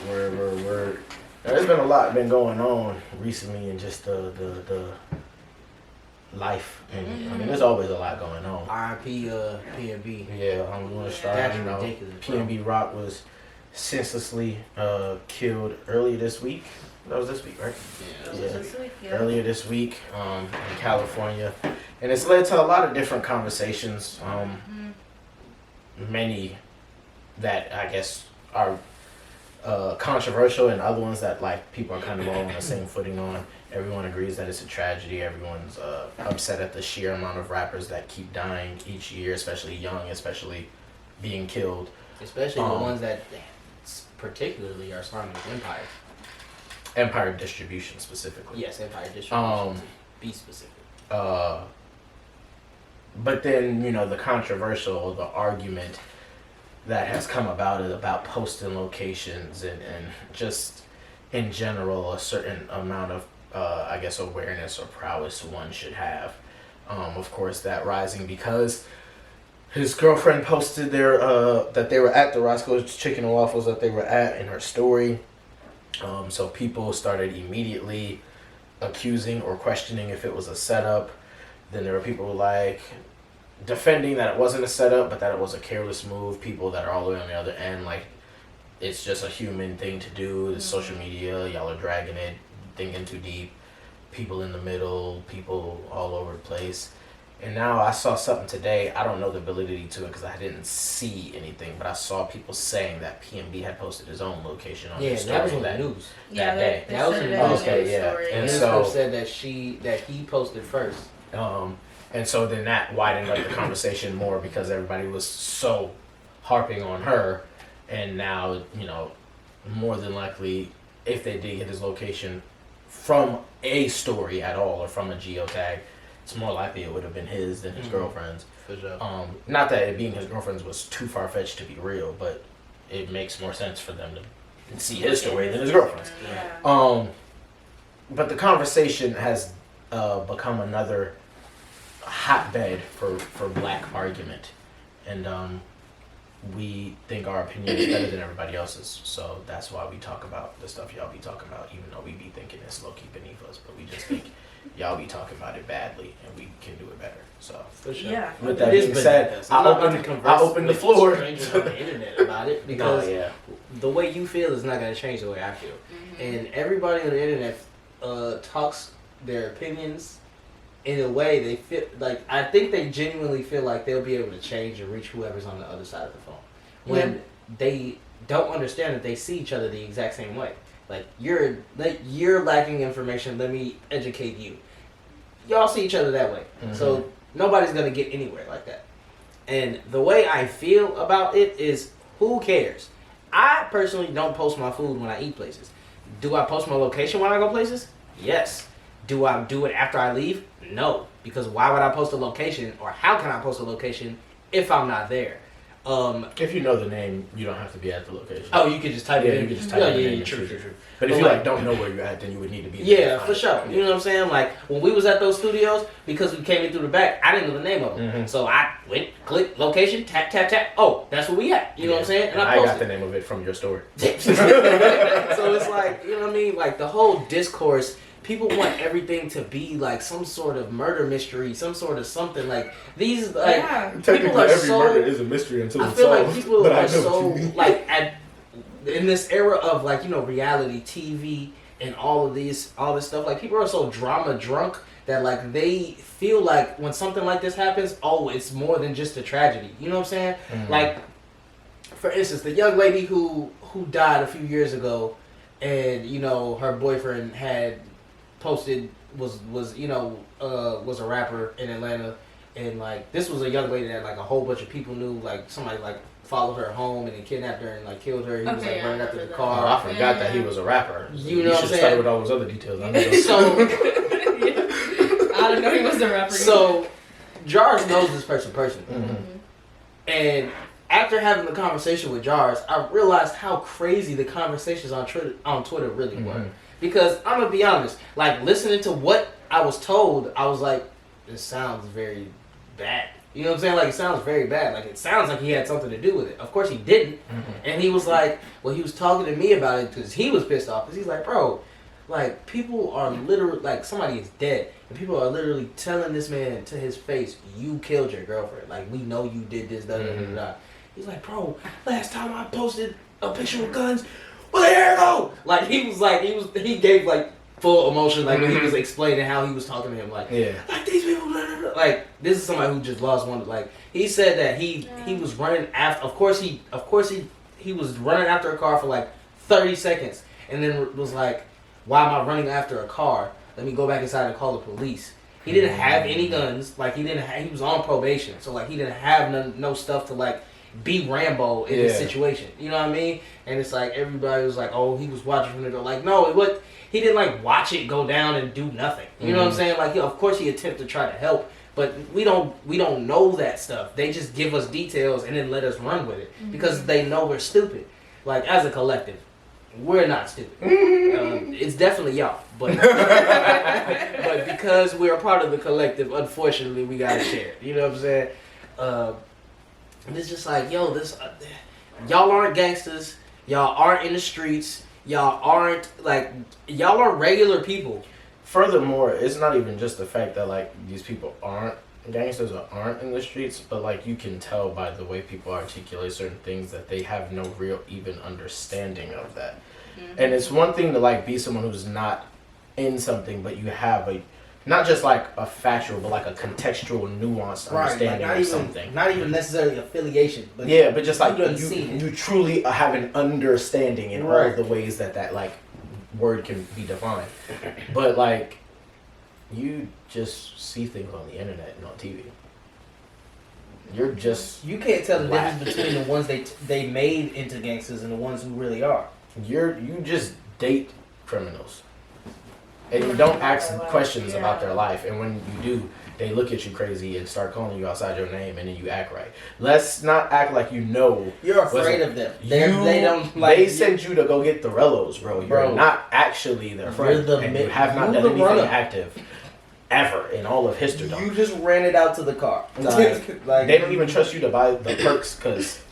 We're there's been a lot been going on recently in just the life, and I mean there's always a lot going on. R.I.P. P&B. Yeah, I'm gonna start. That's You know, ridiculous, bro. P&B Rock was senselessly killed earlier this week. That was this week, right? Yeah. Earlier this week in California, and it's led to a lot of different conversations. many that I guess are controversial, and other ones that like people are kind of all on the same footing on. Everyone agrees that it's a tragedy. Everyone's upset at the sheer amount of rappers that keep dying each year, especially young, especially being killed. Especially the ones that particularly are starting with Empire. Empire Distribution specifically. Yes, Empire Distribution. To be specific. But then, you know, the controversial, the argument that has come about is about posting locations and just in general a certain amount of I guess awareness or prowess one should have. Of course, that rising because his girlfriend posted their that they were at the Roscoe's Chicken and Waffles that they were at in her story. So people started immediately accusing or questioning if it was a setup. Then there were people like defending that it wasn't a setup, but that it was a careless move. People that are all the way on the other end, like it's just a human thing to do. It's social media. Y'all are dragging it, thinking too deep. People in the middle, people all over the place. And now I saw something today. I don't know the validity to it because I didn't see anything, but I saw people saying that PNB had posted his own location on his story. That was on the news that day. That was in the news. Okay, yeah. And so said that he posted first. And so then that widened up the conversation more because everybody was so harping on her. And now, you know, more than likely, if they did get his location from a story at all or from a geotag, it's more likely it would have been his than his girlfriend's. For sure. Not that it being his girlfriend's was too far-fetched to be real, but it makes more sense for them to see his story than his girlfriend's. Yeah. But the conversation has become another hotbed for black argument, and we think our opinion is better than everybody else's, so that's why we talk about the stuff y'all be talking about, even though we be thinking it's low-key beneath us, but we just think y'all be talking about it badly and we can do it better. So for sure. Yeah. With that being said, I open the floor strangers on the internet about it because the way you feel is not going to change the way I feel. And everybody on the internet talks their opinions in a way they feel like, I think they genuinely feel like they'll be able to change and reach whoever's on the other side of the phone when they don't understand that they see each other the exact same way. Like you're lacking information, let me educate you. Y'all see each other that way. So nobody's gonna get anywhere like that. And the way I feel about it is, who cares? I personally don't post my food when I eat places. Do I post my location when I go places? Yes. Do I do it after I leave? No. Because why would I post a location, or how can I post a location if I'm not there? If you know the name, you don't have to be at the location. Oh, you could just type it in. You could just type it in. True. But if you like don't know where you're at, then you would need to be there. Yeah, for sure. You know what I'm saying? Like when we was at those studios, because we came in through the back, I didn't know the name of them. So I went, click location, tap. Oh, that's where we at. You know what I'm saying? And I got the name of it from your story. So it's like, you know what I mean? Like the whole discourse, people want everything to be like some sort of murder mystery, some sort of something like these. Like people are every so. Murder is a mystery until I it's feel solved. like people are so like in this era of like, you know, reality TV and all this stuff. Like people are so drama drunk that like they feel like when something like this happens, oh, it's more than just a tragedy. You know what I'm saying? Like for instance, the young lady who died a few years ago, and you know her boyfriend had posted was a rapper in Atlanta, and like this was a young lady that like a whole bunch of people knew. Like somebody like followed her home and then kidnapped her and like killed her. He was like running after the car. Oh, I forgot that he was a rapper. You know what I'm saying? Started with all those other details. I So I didn't know he was a rapper. So Jars knows this person personally, and after having the conversation with Jars, I realized how crazy the conversations on Twitter really were. Because I'm gonna be honest, like listening to what I was told, I was like, this sounds very bad. You know what I'm saying? Like it sounds very bad. Like it sounds like he had something to do with it. Of course he didn't. And he was like, well, he was talking to me about it because he was pissed off. Because he's like, bro, like people are literally, like somebody is dead. And people are literally telling this man to his face, you killed your girlfriend. Like we know you did this, da da da da. He's like, bro, last time I posted a picture with guns, well, there you go. Like he gave like full emotion, like when he was explaining how he was talking to him, like these people, blah, blah, blah. Like this is somebody who just lost one. Like he said that he was running after. Of course he was running after a car for like 30 seconds, and then was like, "Why am I running after a car? Let me go back inside and call the police." He didn't have any guns. Like he was on probation, so like he didn't have no stuff to like be Rambo in this situation. You know what I mean? And it's like everybody was like, "Oh, he was watching from the door." Like, no, he didn't like watch it go down and do nothing. You know what I'm saying? Like, of course he attempted to try to help, but we don't know that stuff. They just give us details and then let us run with it because they know we're stupid. Like as a collective, we're not stupid. It's definitely y'all, but but because we're a part of the collective, unfortunately, we gotta share. You know what I'm saying? And it's just like, yo, y'all aren't gangsters. Y'all aren't in the streets. Y'all aren't y'all are regular people. Furthermore, it's not even just the fact that like these people aren't gangsters or aren't in the streets, but like you can tell by the way people articulate certain things that they have no real even understanding of that. And it's one thing to like be someone who's not in something, but you have not just like a factual, but like a contextual, nuanced understanding of something. Not even necessarily affiliation, but but just like you truly have an understanding in all the ways that like word can be defined. But like you just see things on the internet and on TV. You can't tell the difference between the ones they made into gangsters and the ones who really are. You just date criminals. And you don't ask questions about their life. And when you do, they look at you crazy and start calling you outside your name, and then you act right. Let's not act like you know. You're afraid of them. They don't like. They sent you to go get the Rellos, bro. You're not actually their friend, and you have not done anything active ever in all of history. You just ran it out to the car. Like they don't even trust you to buy the perks because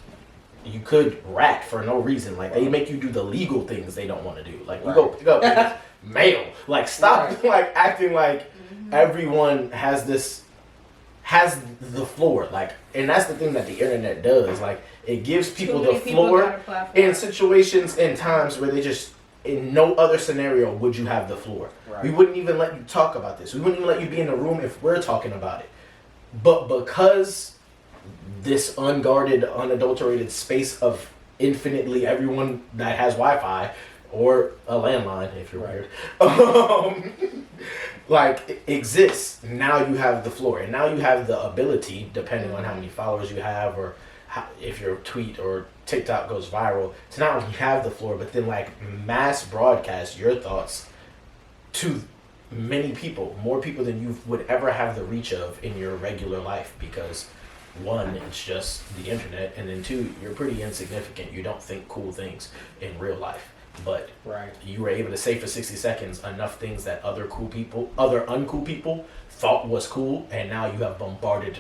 you could rat for no reason. Like they make you do the legal things they don't want to do. Like you go pick up mail. Like stop like acting like everyone has the floor. Like, and that's the thing that the internet does. Like it gives people the floor in situations and times where they just in no other scenario would you have the floor. We wouldn't even let you talk about this. We wouldn't even let you be in the room if we're talking about it. But because this unguarded, unadulterated space of infinitely everyone that has Wi-Fi or a landline, if you're weird, like exists. Now you have the floor, and now you have the ability, depending on how many followers you have, or if your tweet or TikTok goes viral, to not only have the floor, but then like mass broadcast your thoughts to many people, more people than you would ever have the reach of in your regular life, because one, it's just the internet, and then two, you're pretty insignificant. You don't think cool things in real life, but you were able to say for 60 seconds enough things that other uncool people thought was cool, and now you have bombarded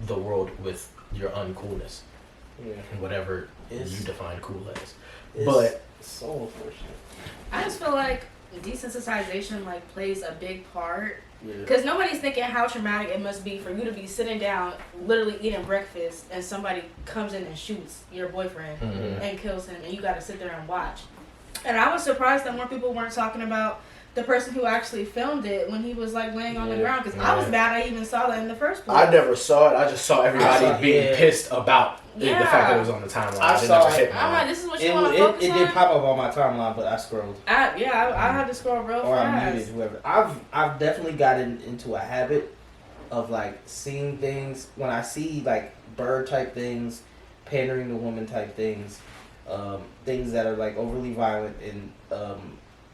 the world with your uncoolness, and whatever you define cool as. But so unfortunate. I just feel like desensitization like plays a big part. Because nobody's thinking how traumatic it must be for you to be sitting down, literally eating breakfast, and somebody comes in and shoots your boyfriend and kills him, and you got to sit there and watch. And I was surprised that more people weren't talking about the person who actually filmed it when he was like laying on the ground. Because I was mad I even saw that in the first place. I never saw it. I just saw everybody being pissed about the fact that it was on the timeline. I saw it. I'm like, this is what you want to focus on? It did pop up on my timeline, but I scrolled. I had to scroll real or fast. I muted whoever. I've definitely gotten into a habit of like seeing things when I see like bird type things, pandering to woman type things, things that are like overly violent and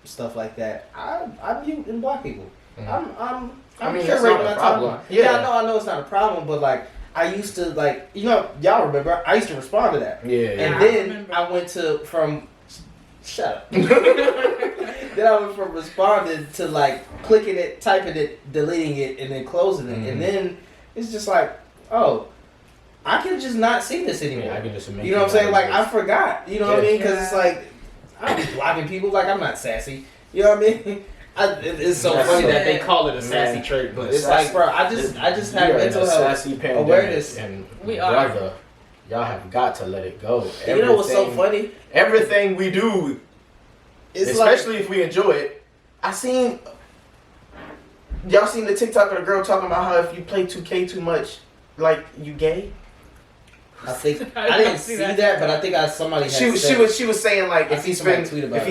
stuff like that. I mute and block people. I'm curating my timeline. I know it's not a problem, but like I used to like y'all remember I used to respond to that. And then I went from shut up. Then I went from responding to like clicking it, typing it, deleting it, and then closing it. And then it's just like, oh, I can just not see this anymore. I can just you know what I'm saying? Like I forgot. You know what I mean? Because it's like I'm just blocking people. Like I'm not sassy. You know what I mean? It's so funny that they call it a sassy trait, but it's like, bro, I just have mental health awareness, and we brother, y'all have got to let it go. You know what's so funny? Everything we do, especially if we enjoy it, y'all seen the TikTok of the girl talking about how if you play 2K too much, like you gay? I think I didn't see that, but I think somebody. She was saying like if he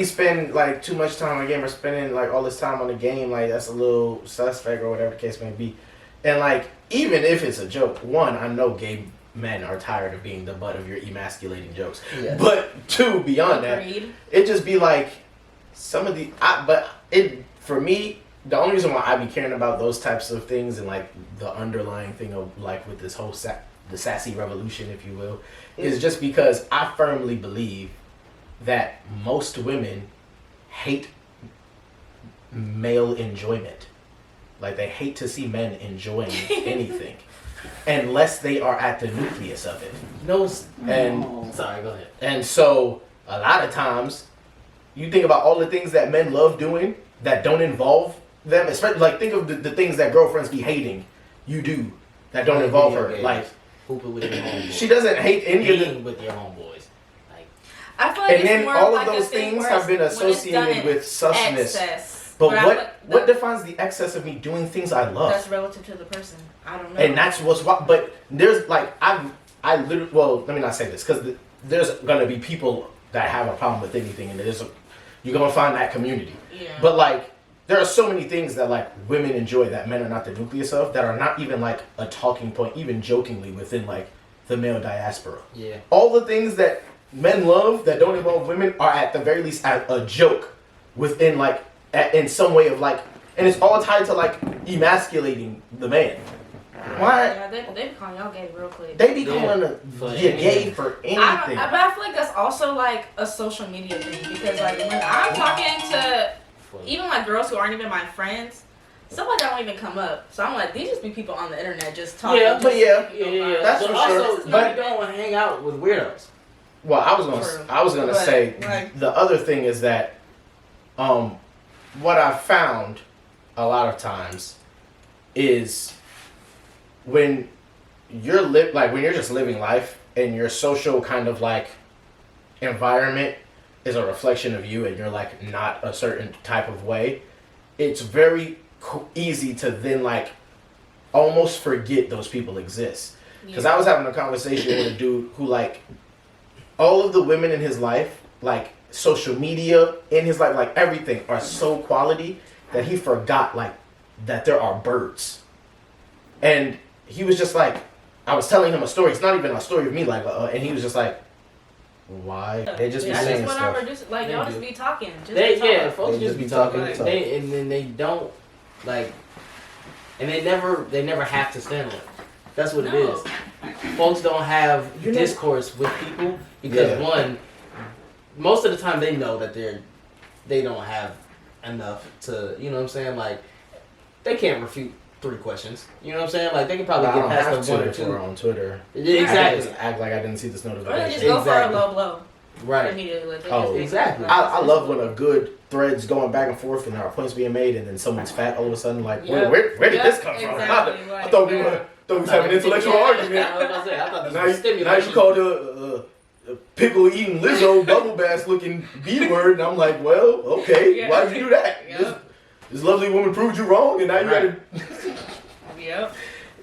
spend like too much time on the game or spending like all this time on the game, like that's a little suspect or whatever the case may be. And like even if it's a joke, one, I know gay men are tired of being the butt of your emasculating jokes. Yes. But two, beyond that, it just be like some of for me, the only reason why I be caring about those types of things and like the underlying thing of like with this whole the sassy revolution, if you will, is just because I firmly believe that most women hate male enjoyment. Like they hate to see men enjoying anything, unless they are at the nucleus of it. Sorry, go ahead. And so a lot of times, you think about all the things that men love doing that don't involve them. Especially like think of the things that girlfriends be hating. You do that don't involve her. Like hooping with your homeboys. She doesn't hate any of them with your homeboys. Like I feel like and then all of those things have been associated with susness. Excess. But what defines the excess of me doing things I love? That's relative to the person. I don't know. And that's what's wrong. But there's like I literally, well, let me not say this because there's gonna be people that have a problem with anything, and you're gonna find that community. Yeah. But like there are so many things that like women enjoy that men are not the nucleus of, that are not even like a talking point, even jokingly within like the male diaspora. Yeah. All the things that men love that don't involve women are at the very least a joke within like in some way of like, and it's all tied to like emasculating the man. Why? Yeah, they be calling y'all gay real quick. They be calling you gay for anything. But I feel like that's also like a social media thing, because like when I'm talking to even like girls who aren't even my friends, stuff like that don't even come up. So I'm like, these just be people on the internet just talking. Yeah, but yeah, that's for also, sure. But you don't hang out with weirdos. Well, I was gonna say like, the other thing is that, what I've found a lot of times is when you're when you're just living life and your social kind of like environment is a reflection of you and you're like not a certain type of way, it's very easy to then like almost forget those people exist. Because I was having a conversation with a dude who like all of the women in his life, like social media in his life, like everything are so quality that he forgot like that there are birds. And he was just like, I was telling him a story. It's not even a story of me, like, and he was just like, "Why?" They just be saying stuff. Just, like y'all just be talking. Folks just be talking. And then they don't like, and they never have to stand on it. That's what it is. Folks don't have discourse with people because one, most of the time they know that they don't have enough to, you know what I'm saying? Like, they can't refute 3 questions. You know what I'm saying? Like, they can probably get past the 1 or 2 on Twitter. Exactly. Just act like I didn't see this notification. Or they just go for a low blow. Right. Immediately. Exactly. I love when a good thread's going back and forth and there are points being made and then someone's fat all of a sudden. Like, where did this come from? I thought we was having an intellectual argument. I was about to say, I thought this was stimulating. Now you called a pickle eating Lizzo bubble bass looking B word, and I'm like, well, okay, why did you do that? This lovely woman proved you wrong, and now you gotta. Yep.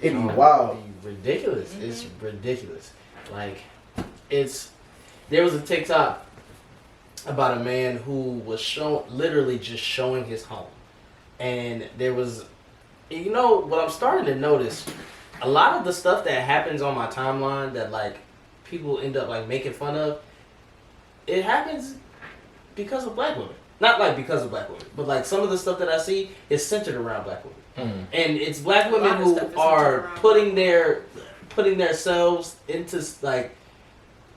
It'd be wild. It'd be ridiculous. Mm-hmm. It's ridiculous. Like, there was a TikTok about a man who was literally just showing his home, and there was, you know, what I'm starting to notice, a lot of the stuff that happens on my timeline that like people end up like making fun of, it happens because of black women. Not like because of black women, but like some of the stuff that I see is centered around black women. Mm. And it's black women who are putting themselves into like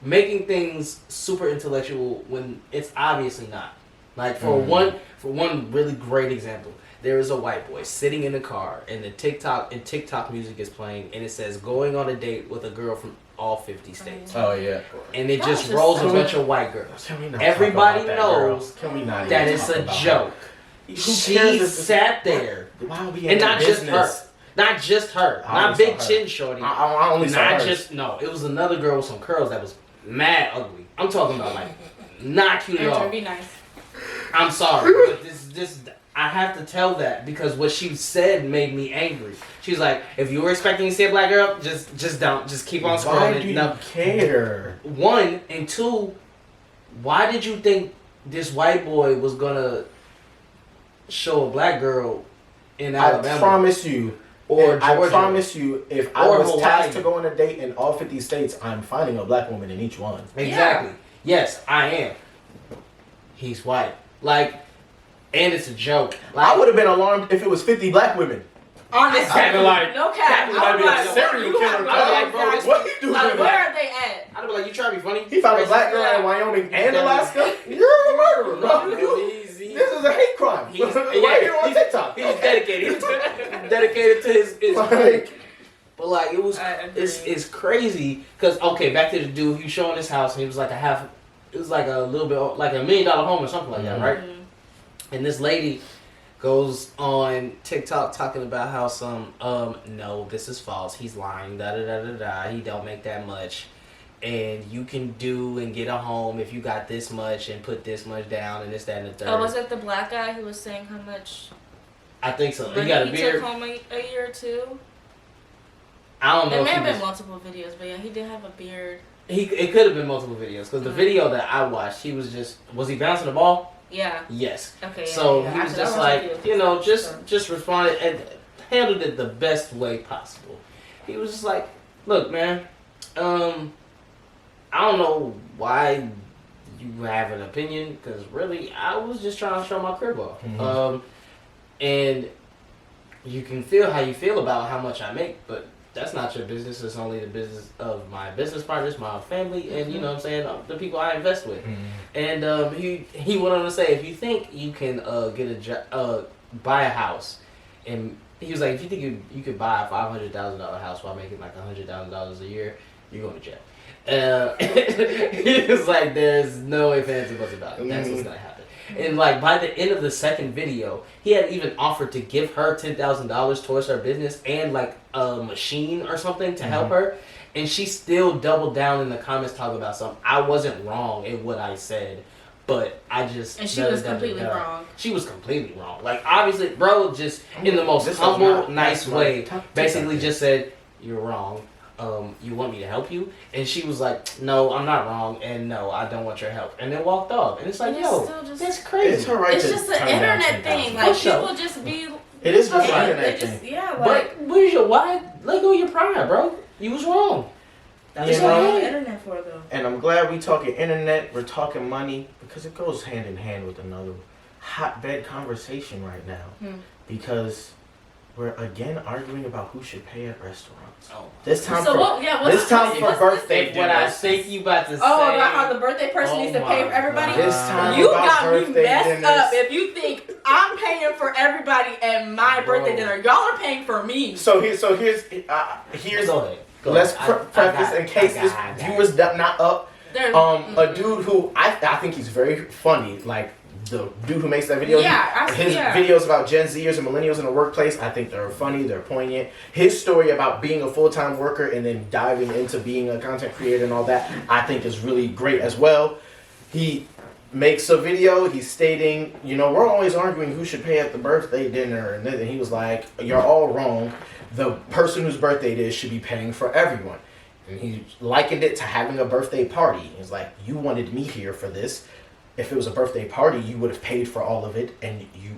making things super intellectual when it's obviously not. Like for one really great example, there is a white boy sitting in a car and TikTok music is playing and it says going on a date with a girl from all 50 states. Oh yeah. And it just rolls a bunch of white girls. Everybody knows that it's a joke. She sat there. And not just her. Not just her. Not Big Chin Shorty. I only saw her. It was another girl with some curls that was mad ugly. I'm talking about like not cute at all. Be nice. I'm sorry, but this I have to tell that because what she said made me angry. She's like, if you were expecting to see a black girl, just don't. Just keep on scrolling. Why do you care? One, and two, why did you think this white boy was gonna show a black girl in Alabama? I promise you. Or I Georgia. promise you, if I Or was Hawaii. tasked to go on a date in all 50 states, I'm finding a black woman in each one. Exactly. Yes, I am. He's white. Like, and it's a joke. Like, I would have been alarmed if it was 50 black women. Honestly, I'd be like, no cap. that might be a serial you have killer. no Like, bro, exact- What he doing? Like, where are they at? I'd be like, you trying to be funny? He found a black girl in Wyoming and Alaska. You're a murderer, bro. This is a hate crime. Right here on TikTok. He's dedicated. He's dedicated to his Like, But like it was, it's crazy because okay, back to the dude. He was showing his house and he was like it was like a little bit like $1 million home or something like that, right? Mm-hmm. And this lady goes on TikTok talking about how some no, this is false. He's lying. Da da da da da. He don't make that much. And you can do and get a home if you got this much and put this much down and this, that, and the third. Oh, was it the black guy who was saying how much I think so. He money got a he beard. took home a year or two? I don't know. There may if have he been was, multiple videos, but yeah, he did have a beard. it could have been multiple videos because the video that I watched, he was he bouncing the ball? Yeah. Yes. Okay. Yeah, So yeah. he was After just that like, video. you know, just responded and handled it the best way possible. He was just like, look, man, I don't know why you have an opinion because really I was just trying to show my crib off. Mm-hmm. And you can feel how you feel about how much I make, but that's not your business. It's only the business of my business partners, my family, and you know what I'm saying, the people I invest with. And he went on to say, if you think you can buy a house, and he was like, if you think you could buy a $500,000 house while making like $100,000 a year, you're going to jail. He was like, there's no ifs, ands, and buts about it. That's what's gonna happen. And like by the end of the second video, he had even offered to give her $10,000 towards her business and like a machine or something to help her. And she still doubled down in the comments talking about something. I wasn't wrong in what I said, but I just And she was completely wrong. She was completely wrong. Like obviously, bro, just in the most This is humble, not- nice that's way, like basically just said, "You're wrong. You want me to help you?" And she was like, "No, I'm not wrong, and no, I don't want your help," and then walked off. And it's like, And it's yo, still just- that's crazy. it's her right It's to just an turn down internet thing. $10,000. Like sure. people just be. It is just Yeah, an internet they just- thing. Yeah, like But where's your why? Let go of your pride, bro. You was wrong. that's You what know? I'm on the internet for, though. And I'm glad we talking internet, we're talking money, because it goes hand in hand with another hotbed conversation right now. Because we're again arguing about who should pay at restaurants. Oh. This time So for what? Yeah. What's this time for what's birthday Think what I dinners. think you about to say. Oh, about how the birthday person Oh needs to pay my for everybody. God. This time You about got me birthday messed dinners. up if you think I'm paying for everybody at my birthday dinner. Y'all are paying for me. So here's Go ahead. Go let's ahead. I preface got in it. case I this got it. viewer's not up. There's, A dude who I think he's very funny. Like the dude who makes that video. Yeah, his yeah. videos about Gen Zers and millennials in the workplace, I think they're funny, they're poignant. His story about being a full-time worker and then diving into being a content creator and all that, I think is really great as well. He makes a video, he's stating, you know, we're always arguing who should pay at the birthday dinner, and then he was like, you're all wrong. The person whose birthday it is should be paying for everyone. And he likened it to having a birthday party. He's like, you wanted me here for this. If it was a birthday party, you would have paid for all of it, and you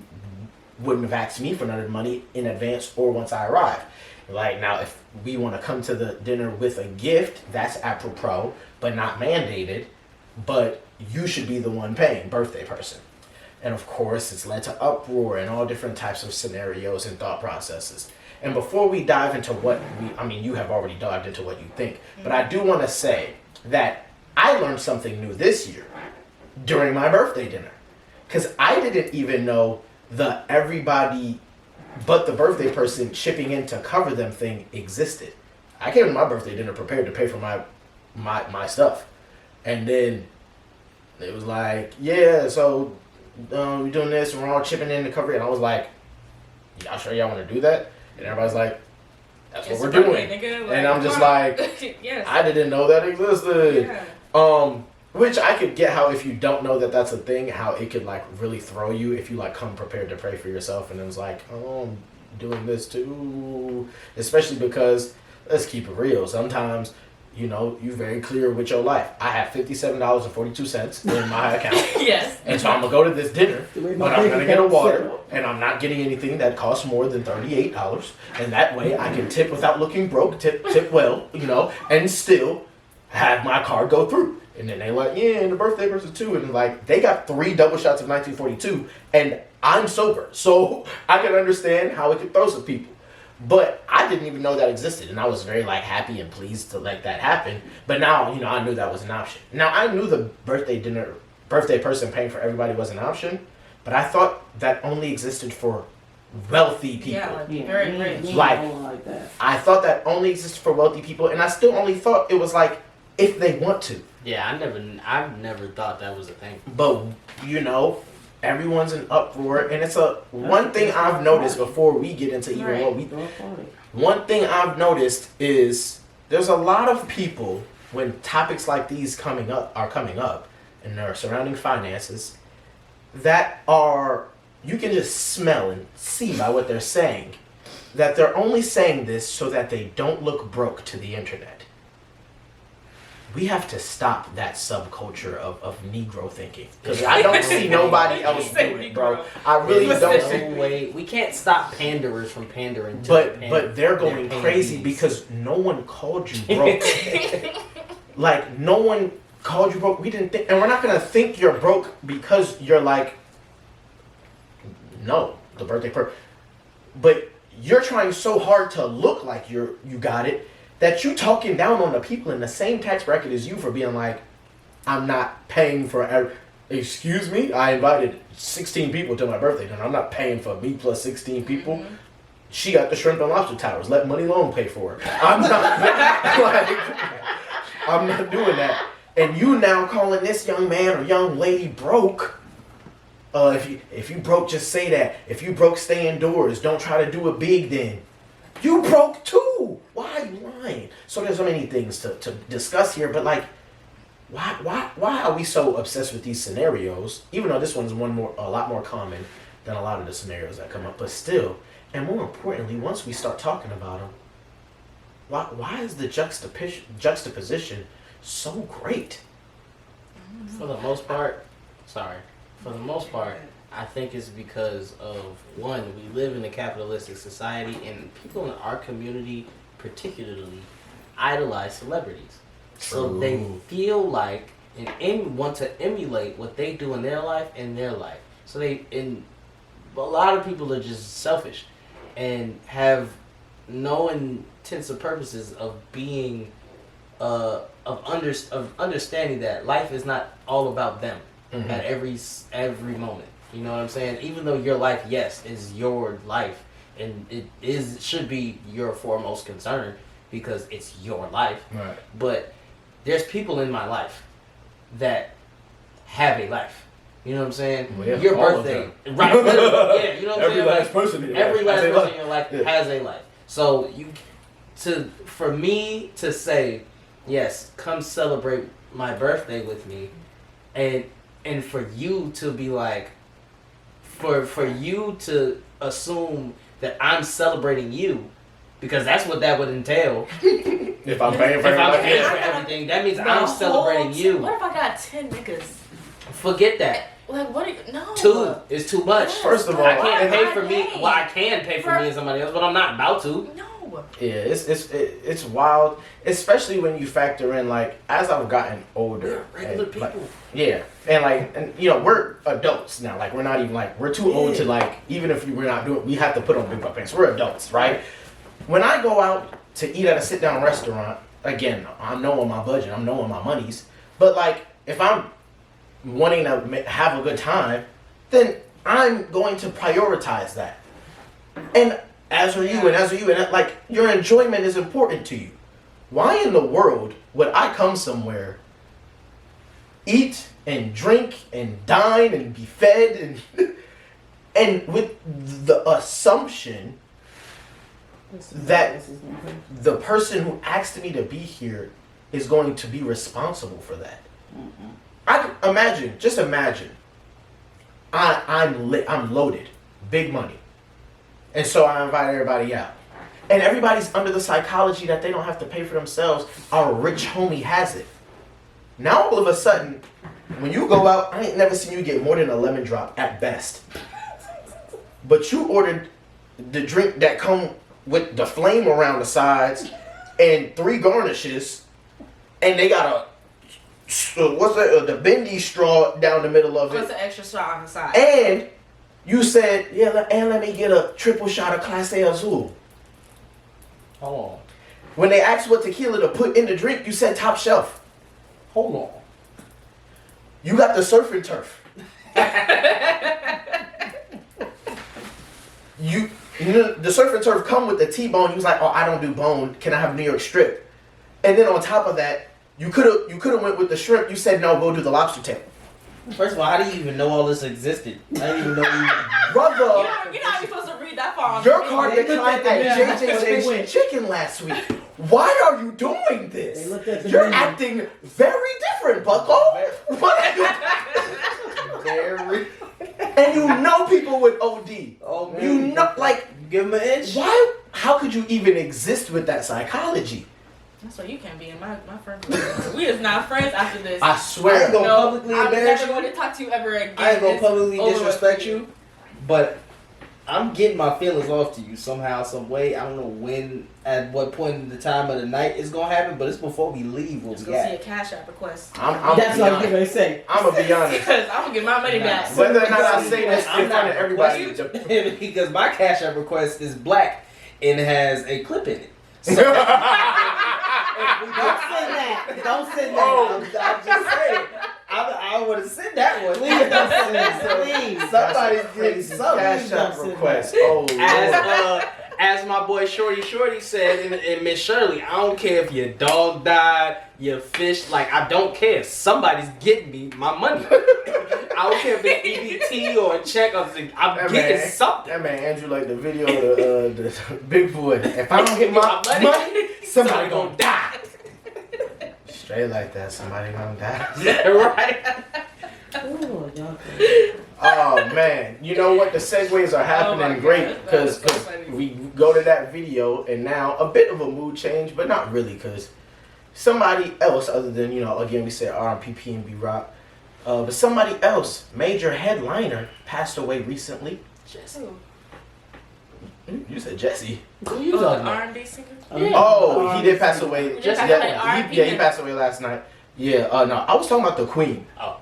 wouldn't have asked me for none of the money in advance or once I arrive. Like, now, if we want to come to the dinner with a gift, that's apropos, but not mandated. But you should be the one paying, birthday person. And of course, it's led to uproar and all different types of scenarios and thought processes. And before we dive into you have already dived into what you think, but I do want to say that I learned something new this year during my birthday dinner. Because I didn't even know the everybody but the birthday person chipping in to cover them thing existed. I came to my birthday dinner prepared to pay for my stuff. And then it was like, yeah, so we're doing this and we're all chipping in to cover it. And I was like, y'all sure y'all want to do that? And everybody's like, that's what we're doing. Nigga, And I'm just like, yes. I didn't know that existed. Yeah. Which I could get how if you don't know that that's a thing, how it could like really throw you if you like come prepared to pray for yourself and it was like, oh, I'm doing this too. Especially because, let's keep it real, sometimes, you know, you're very clear with your life. I have $57.42 in my account. Yes. And so I'm going to go to this dinner, but I'm going to get a water, and I'm not getting anything that costs more than $38. And that way I can tip without looking broke, tip well, you know, and still have my card go through. And then they like, yeah, and the birthday person too. And like, they got 3 double shots of 1942, and I'm sober. So I can understand how it could throw some people. But I didn't even know that existed, and I was very like happy and pleased to let that happen. But now, you know, I knew that was an option. Now I knew the birthday person paying for everybody was an option, but I thought that only existed for wealthy people. Yeah, like very rich. Like that. I thought that only existed for wealthy people, and I still only thought it was like if they want to. Yeah, I've never thought that was a thing. But you know, everyone's in uproar, and it's one thing I've noticed before we get into even what we. One thing I've noticed is there's a lot of people when topics like these are coming up, and they're surrounding finances, that are you can just smell and see by what they're saying that they're only saying this so that they don't look broke to the internet. We have to stop that subculture of Negro thinking. Because I don't see nobody else doing it, bro. I really don't see. Way. We can't stop panderers from pandering to But they're going crazy because no one called you broke. Like, no one called you broke. We didn't think, and we're not going to think you're broke because you're like, no, the birthday person. But you're trying so hard to look like you got it, that you talking down on the people in the same tax bracket as you for being like, I'm not paying for, excuse me, I invited 16 people to my birthday, and I'm not paying for me plus 16 people. Mm-hmm. She got the shrimp and lobster towers. Let Money Loan pay for her. I'm not doing that. And you now calling this young man or young lady broke. If you broke, just say that. If you broke, stay indoors. Don't try to do it big then. You broke too. Why are you lying? So there's so many things to discuss here, but like, why are we so obsessed with these scenarios? Even though this one's a lot more common than a lot of the scenarios that come up, but still, and more importantly, once we start talking about them, why is the juxtaposition so great? For the most part, I think it's because of, one, we live in a capitalistic society, and people in our community particularly idolize celebrities. So they feel like and want to emulate what they do in their life. So a lot of people are just selfish and have no intents or purposes of being of understanding that life is not all about them at every moment. You know what I'm saying? Even though your life, yes, is your life, and it should be your foremost concern because it's your life. Right. But there's people in my life that have a life. You know what I'm saying? Well, yeah, your birthday, right? Yeah, you know what I'm saying? Every last person in your life has a life. So for me to say, yes, come celebrate my birthday with me, and for you to be like, for you to assume that I'm celebrating you, because that's what that would entail. If I'm paying for everything, that means I'm celebrating you. What if I got 10 niggas? Forget that. Like, what? No. 2 is too much. Yes, First of all, I can't pay for me. Well, I can pay for me and somebody else, but I'm not about to. No. Yeah, it's wild, especially when you factor in, like, as I've gotten older. We're regular people. Like, yeah, and you know, we're adults now. Like, we're not even like, we're too old to, like, even if we're not doing, we have to put on big butt pants. We're adults, right? When I go out to eat at a sit down restaurant, again, I'm knowing my budget, I'm knowing my monies, but like, if I'm wanting to have a good time, then I'm going to prioritize that. And as are you, and like, your enjoyment is important to you. Why in the world would I come somewhere, eat and drink and dine and be fed and with the assumption that the person who asked me to be here is going to be responsible for that? Just imagine. I'm lit. I'm loaded. Big money. And so I invite everybody out. And everybody's under the psychology that they don't have to pay for themselves. Our rich homie has it. Now all of a sudden, when you go out, I ain't never seen you get more than a lemon drop at best. But you ordered the drink that come with the flame around the sides and 3 garnishes, and they got the bendy straw down the middle of it. Plus an extra straw on the side. And you said, let me get a triple shot of Clase Azul. Hold on. When they asked what tequila to put in the drink, you said top shelf. Hold on. You got the surf and turf. You know, the surf and turf come with the T-bone. You was like, oh, I don't do bone. Can I have New York strip? And then on top of that, you could have went with the shrimp. You said no, go do the lobster tail. First of all, how do you even know all this existed? I didn't even know you. Brother, You're not even supposed to read that far. your card declined at JJJ's Chicken last week. Why are you doing this? You're acting very different, Bucko. What are you? Very. And you know people with OD. Oh, man. You know, like, You give him an inch. why? How could you even exist with that psychology? That's why you can't be in my friend group. We is not friends after this. I I ain't swear. gonna publicly I'm embarrass never you. going to talk to you ever again. I ain't gonna It's publicly over disrespect with. you, but I'm getting my feelings off to you somehow, some way. I don't know when, at what point in the time of the night it's gonna happen, but it's before we leave. We'll Just be go see a at. Cash App request. I'm That's what I was gonna gonna say. be honest. Because I'm going to get my money back. Whether or not I say this I'm in front of not everybody. requesting because my Cash App request is black and it has a clip in it. So, Don't say that. Don't say that. Oh. I'm just saying. I would have sent that one. Please don't say that. Please. Somebody's That's a getting crazy something. Cash App Don't say request. Oh, Lord. As my boy Shorty said in Miss Shirley, I don't care if your dog died, your fish, like I don't care. Somebody's getting me my money. I don't care if it's EBT or a check or something. I'm That getting man- something. That man Andrew like the video of the big boy. If I don't get my money, somebody gonna die. Straight like that, somebody gonna die. Right? Ooh, y'all. Oh man, you know what? The segues are happening my great God, because that was so funny. we go to that video and now a bit of a mood change, but not really because somebody else other than again we said RMPP and B Rock, but somebody else, major headliner, passed away recently. Jesse. You said Jesse. Who you talking about? R&B singer? Oh, he did pass away. He did pass away, R.I.P. He passed away last night. Yeah, no, I was talking about the Queen. Oh.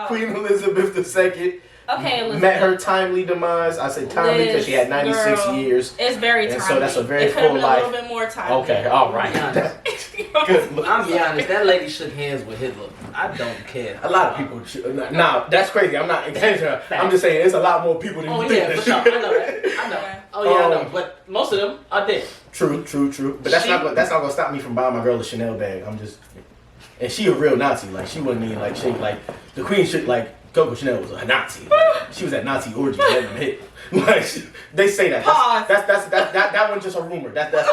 Queen Elizabeth II. Okay, Elizabeth. Met her timely demise. I say timely because she had 96 Girl, years. It's very timely. And so that's a very it could have full been life. a little bit more time. Okay, all right. Good. I'm be honest, that lady shook hands with Hitler. I don't care. A lot of people. Nah, that's crazy. I'm not against her. I'm just saying, it's a lot more people than Oh you yeah, think. for sure. I know that. I know. Oh yeah, I know. But most of them are dead. True. But that's She- not gonna stop me from buying my girl a Chanel bag. And she a real Nazi. Like she wasn't even like she like the Queen should like Coco Chanel was a Nazi. Like, she was at Nazi orgies letting them hit. Like they say that. Pause. That one's just a rumor. That was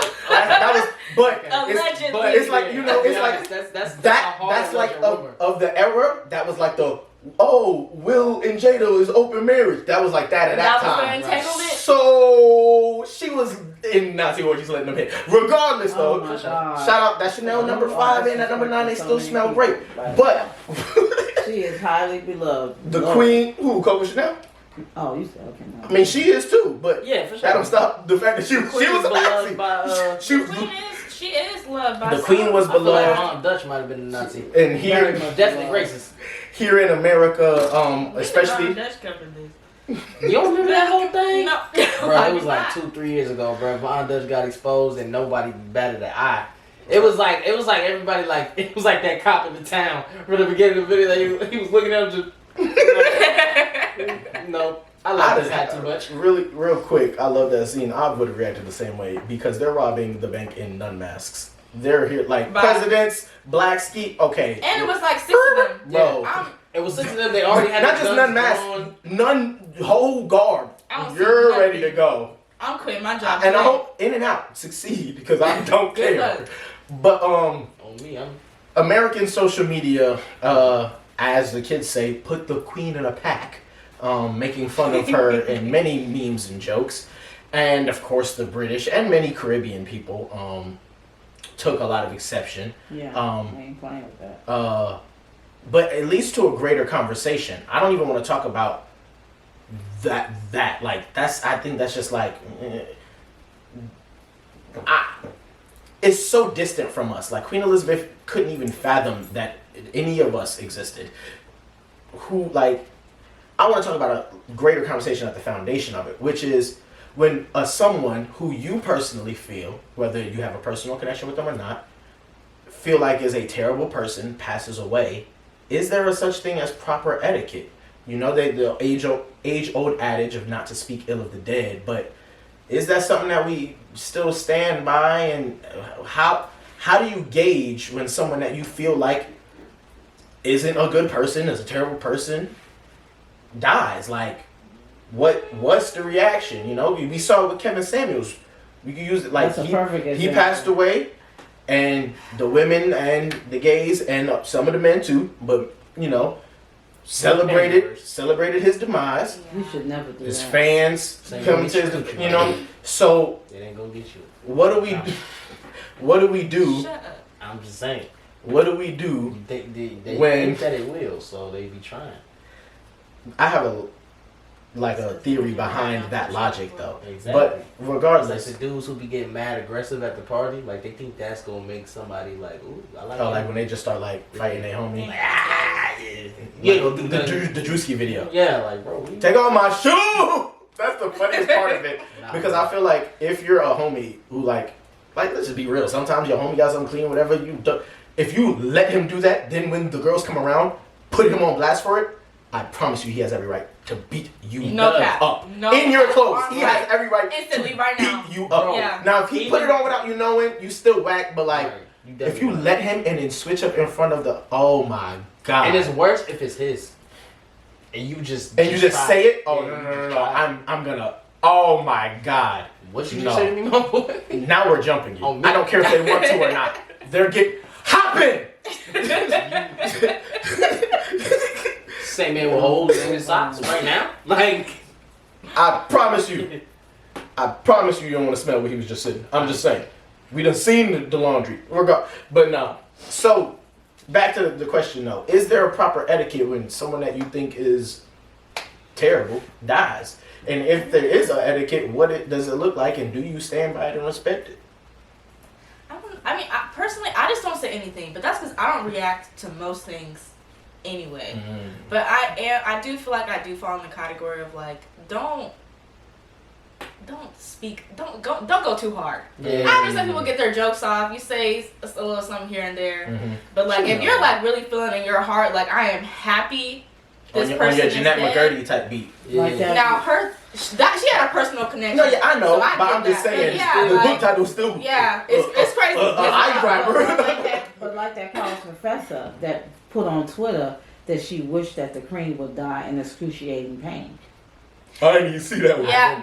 but Allegedly. it's like it's like that's like of the era. That was like the Will and Jada is open marriage. That was like that at that was time. the entanglement? So she was in Nazi orgies letting them hit. Regardless Oh though, my shout God. out that Chanel number 5 and that number 9 they still smell great. But She is highly beloved. the Lord. Queen, Coco Chanel. Oh, you said okay. No. I mean, she is too. But Yeah, for sure. that don't stop the fact that she was a Nazi. beloved by She was, She is loved by the Queen was I feel like beloved, Aunt Dutch might have been a Nazi. and Very here much Definitely beloved. racist. here in America, especially. Dutch covered this. You don't remember that whole thing? No. Bro, it was like 2-3 years ago, bro. My Aunt Dutch got exposed and nobody batted an eye. It was like everybody like it was like that cop in the town from the beginning of the video that he was looking at him just no. I love this hat too much. Really, real quick, I love that scene. I would have reacted the same way because they're robbing the bank in nun masks. They're here like Bye. presidents, black ski. Okay, And it was like 6 of them. bro. I'm, It was 6 of them. They already had Not the just guns nun masks, drawn. nun whole guard. I don't see You're nothing. ready to go. I'm quitting my job. And I today. hope In and Out succeed because I don't Good care. luck. But On me, American social media, as the kids say, put the queen in a pack, making fun of her in many memes and jokes. And of course, the British and many Caribbean people took a lot of exception. Yeah, I ain't playing with that. But it leads to a greater conversation. I don't even want to talk about that. Like, I think that's just like, it's so distant from us. Like, Queen Elizabeth couldn't even fathom that any of us existed. I want to talk about a greater conversation at the foundation of it, which is when someone who you personally feel, whether you have a personal connection with them or not, feel like is a terrible person, passes away, is there a such thing as proper etiquette? You know, the age-old adage of not to speak ill of the dead, but is that something that we still stand by? And how do you gauge when someone that you feel like isn't a good person, is a terrible person, dies? Like, what's the reaction? You know, we saw it with Kevin Samuels. We could use it like he passed away, and the women and the gays and some of the men too, but you know, celebrated his demise. We should never do his that. fans come to his, you know. So it ain't gonna get you. What do we do? What do we do? Shut up. I'm just saying. What do we do? They when think that it will, so they be trying. I have a theory behind that logic though. Exactly. But regardless, like the dudes who be getting mad aggressive at the party, like they think that's gonna make somebody like, ooh, I like. Oh, like when they just start like fighting their homie. Yeah, the Drewski video. Yeah, like bro, take off my shoe. That's the funniest part of it because I feel like if you're a homie who like let's just be real. Sometimes your homie got something clean, whatever you do. If you let him do that, then when the girls come around, put him on blast for it. I promise you, he has every right to beat you up in your clothes. He has every right instantly to right now. beat you up. Yeah. Now, if he put it on without you knowing, you still whack. But like, if you let him and then switch up in front of the, oh my god! And it's worse if it's his, and you just say it. Oh no! I'm gonna. Oh my god! What you just say to me, my boy? Now we're jumping you. I don't care if they want to or not. They're hopping. Same man with holes in his socks right now. Like, I promise you don't want to smell what he was just sitting. I'm just saying. We done seen the laundry. But no. So, back to the question though. Is there a proper etiquette when someone that you think is terrible dies? And if there is an etiquette, does it look like, and do you stand by it and respect it? Personally, I just don't say anything, but that's because I don't react to most things anyway. Mm-hmm. But I do feel like I do fall in the category of like, don't go too hard. Yeah. I understand people get their jokes off. You say a little something here and there, but like if you're like really feeling in your heart, like I am happy this person on your is Jeanette dead. McGurdy type beat. Yeah. Like that. Now she had a personal connection. No, yeah, I know, so I but I'm just saying the book title still. Yeah, it's crazy. But like that college professor that put on Twitter that she wished that the queen would die in excruciating pain. I didn't even see that one. Yeah,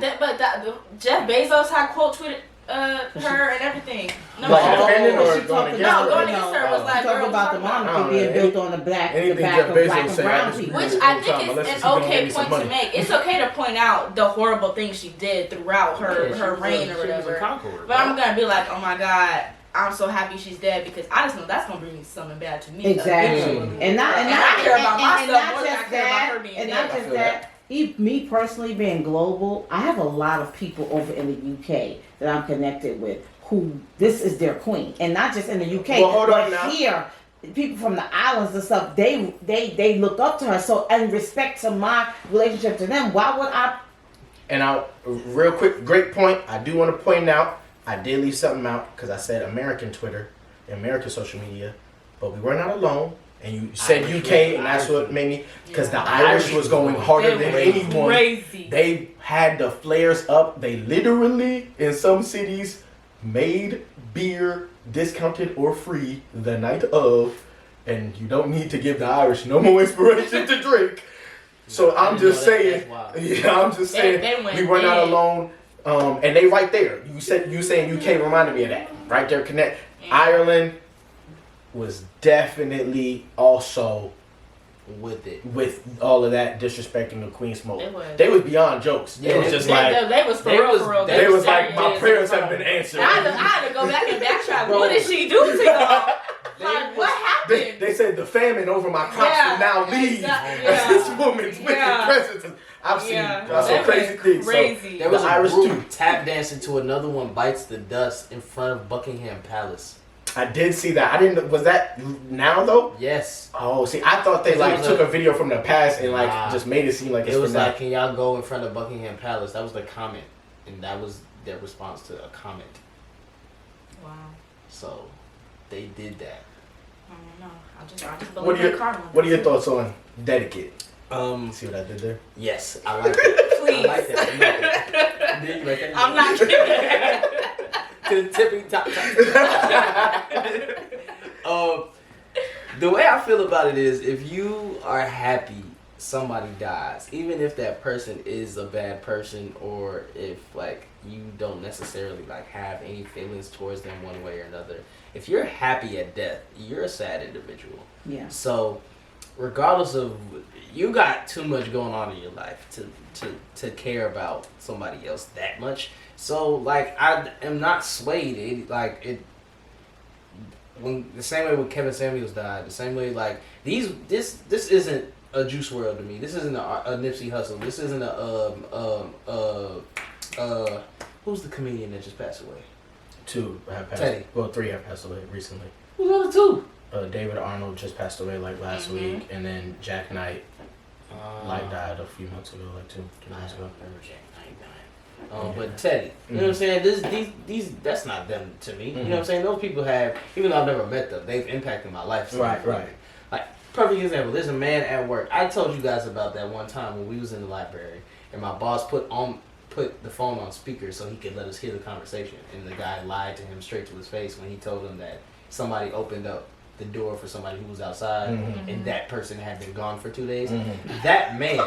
Jeff Bezos had quote tweeted her and everything. No, independent or going against her? Going against her was like talking about the monarchy being built on the back of black and brown people. Which I think is an okay point to make. It's okay to point out the horrible things she did throughout her reign or whatever. But I'm gonna be like, oh my god, I'm so happy she's dead because I just know that's gonna bring something bad to me. Exactly. And I care about myself more than I care about her being dead. And not just that. Me personally being global, I have a lot of people over in the UK that I'm connected with who this is their queen, and not just in the UK, but here, people from the islands and stuff. They look up to her. So, in respect to my relationship to them, why would I? And real quick, great point. I do want to point out I did leave something out because I said American Twitter, American social media, but we were not alone. And you said Irish, UK, and that's what made me, because the Irish was going harder than anyone. Crazy. They had the flares up. They literally, in some cities, made beer discounted or free the night of, and you don't need to give the Irish no more inspiration to drink. So I'm just saying, we were not alone. And they right there. You saying UK reminded me of that. Right there, connect. Ireland. was definitely also with it. With all of that disrespecting the Queen Smoke. They was beyond jokes. Yeah, it was just like they was for real. They was like, my prayers have been answered. I had to go back and backtrack. What did she do to y'all? Like, what happened? They said the famine over my crops will now leave as this woman's wicked presence. I've seen some crazy things. Crazy. So, there was the a Irish group tap dancing to another one bites the dust in front of Buckingham Palace. I did see that. I didn't. Was that now though? Yes. Oh, see, I thought they like took a video from the past and like just made it seem like it was like, can y'all go in front of Buckingham Palace? That was the comment, and that was their response to a comment. Wow. So, they did that. I don't know. I just believe what are your thoughts on etiquette? See what I did there? Yes, I like it. Please. I like that. Did you like that? I'm not kidding. To the tipping top. The way I feel about it is, if you are happy somebody dies, even if that person is a bad person, or if like you don't necessarily like have any feelings towards them one way or another, if you're happy at death, you're a sad individual. Yeah. So regardless of, you got too much going on in your life to care about somebody else that much. So like, I am not swayed. When the same way when Kevin Samuels died, the same way like this isn't a Juice WRLD to me. This isn't a Nipsey Hussle. This isn't who's the comedian that just passed away? 2 have passed. Teddy. Well, 3 have passed away recently. Who's the other 2? David Arnold just passed away like last week, and then Jack Knight died a few months ago, like 2 months ago. I remember Jack Knight died. But Teddy, you know what I'm saying? These that's not them to me. You know what I'm saying? Those people have, even though I've never met them, they've impacted my life. So Right. Like, perfect example. There's a man at work. I told you guys about that one time when we was in the library, and my boss put the phone on speaker so he could let us hear the conversation, and the guy lied to him straight to his face when he told him that somebody opened up the door for somebody who was outside, and that person had been gone for 2 days. That man,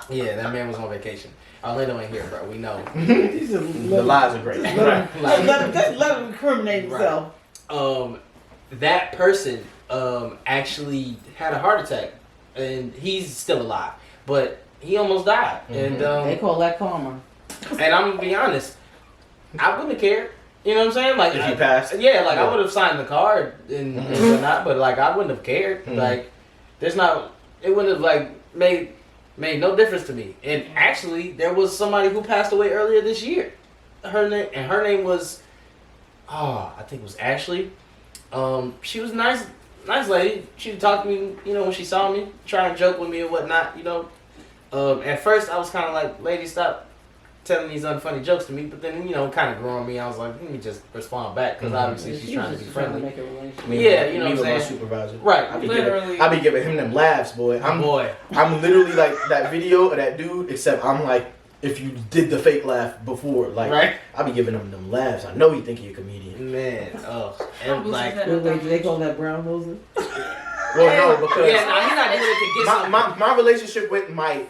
that man was on vacation. Orlando ain't here, bro. We know. The lies are great. Let him incriminate himself. That person actually had a heart attack, and he's still alive, but he almost died. And they call that karma. And I'm gonna be honest, I wouldn't have cared. You know what I'm saying? Like, if he passed, I would have signed the card and whatnot, but like I wouldn't have cared. Like, it wouldn't have like made no difference to me. And actually, there was somebody who passed away earlier this year. Her name was, I think it was Ashley. She was a nice lady. She would talk to me, when she saw me, try and joke with me and whatnot. At first I was kind of like, lady, stop telling these unfunny jokes to me. But then, kind of growing me, I was like, let me just respond back, because obviously she's trying to be friendly. Make a relationship. You know what I'm saying? My supervisor. Right. I be giving him them laughs, boy. I'm literally like that video of that dude, except I'm like, if you did the fake laugh before, like, right. I be giving him them laughs. I know he think he a comedian. Man, and like, wait, do they call that brown nosing? Well, no, because he's not doing it to get something. My relationship with my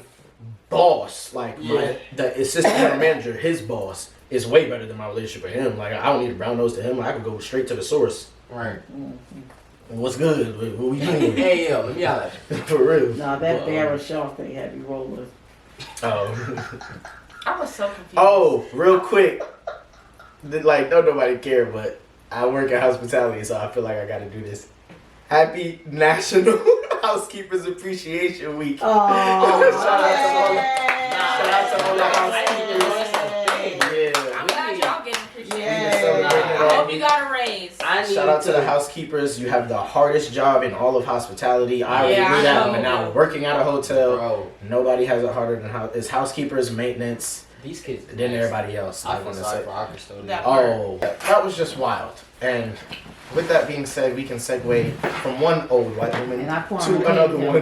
boss, like the assistant general manager, his boss, is way better than my relationship with him. Like, I don't need a brown nose to him. I can go straight to the source. Right. What's good? What we doing? Hey, yo, let me holler at you. For real. Nah, that Darren Shaw thing had me rolling. Oh. I was so confused. Oh, real quick. Like, don't nobody care, but I work at hospitality, so I feel like I gotta do this. Happy National Housekeepers Appreciation Week. Oh, shout out to all the housekeepers. I'm glad y'all getting appreciated. Yeah. I hope you got a raise. Shout out to the housekeepers. You have the hardest job in all of hospitality. I already knew that. I'm now working at a hotel. Bro. Nobody has it harder than it's housekeepers, maintenance, These kids. then everybody else. I feel sorry for our custodian. That was just wild. And with that being said, we can segue from one old white woman to another one,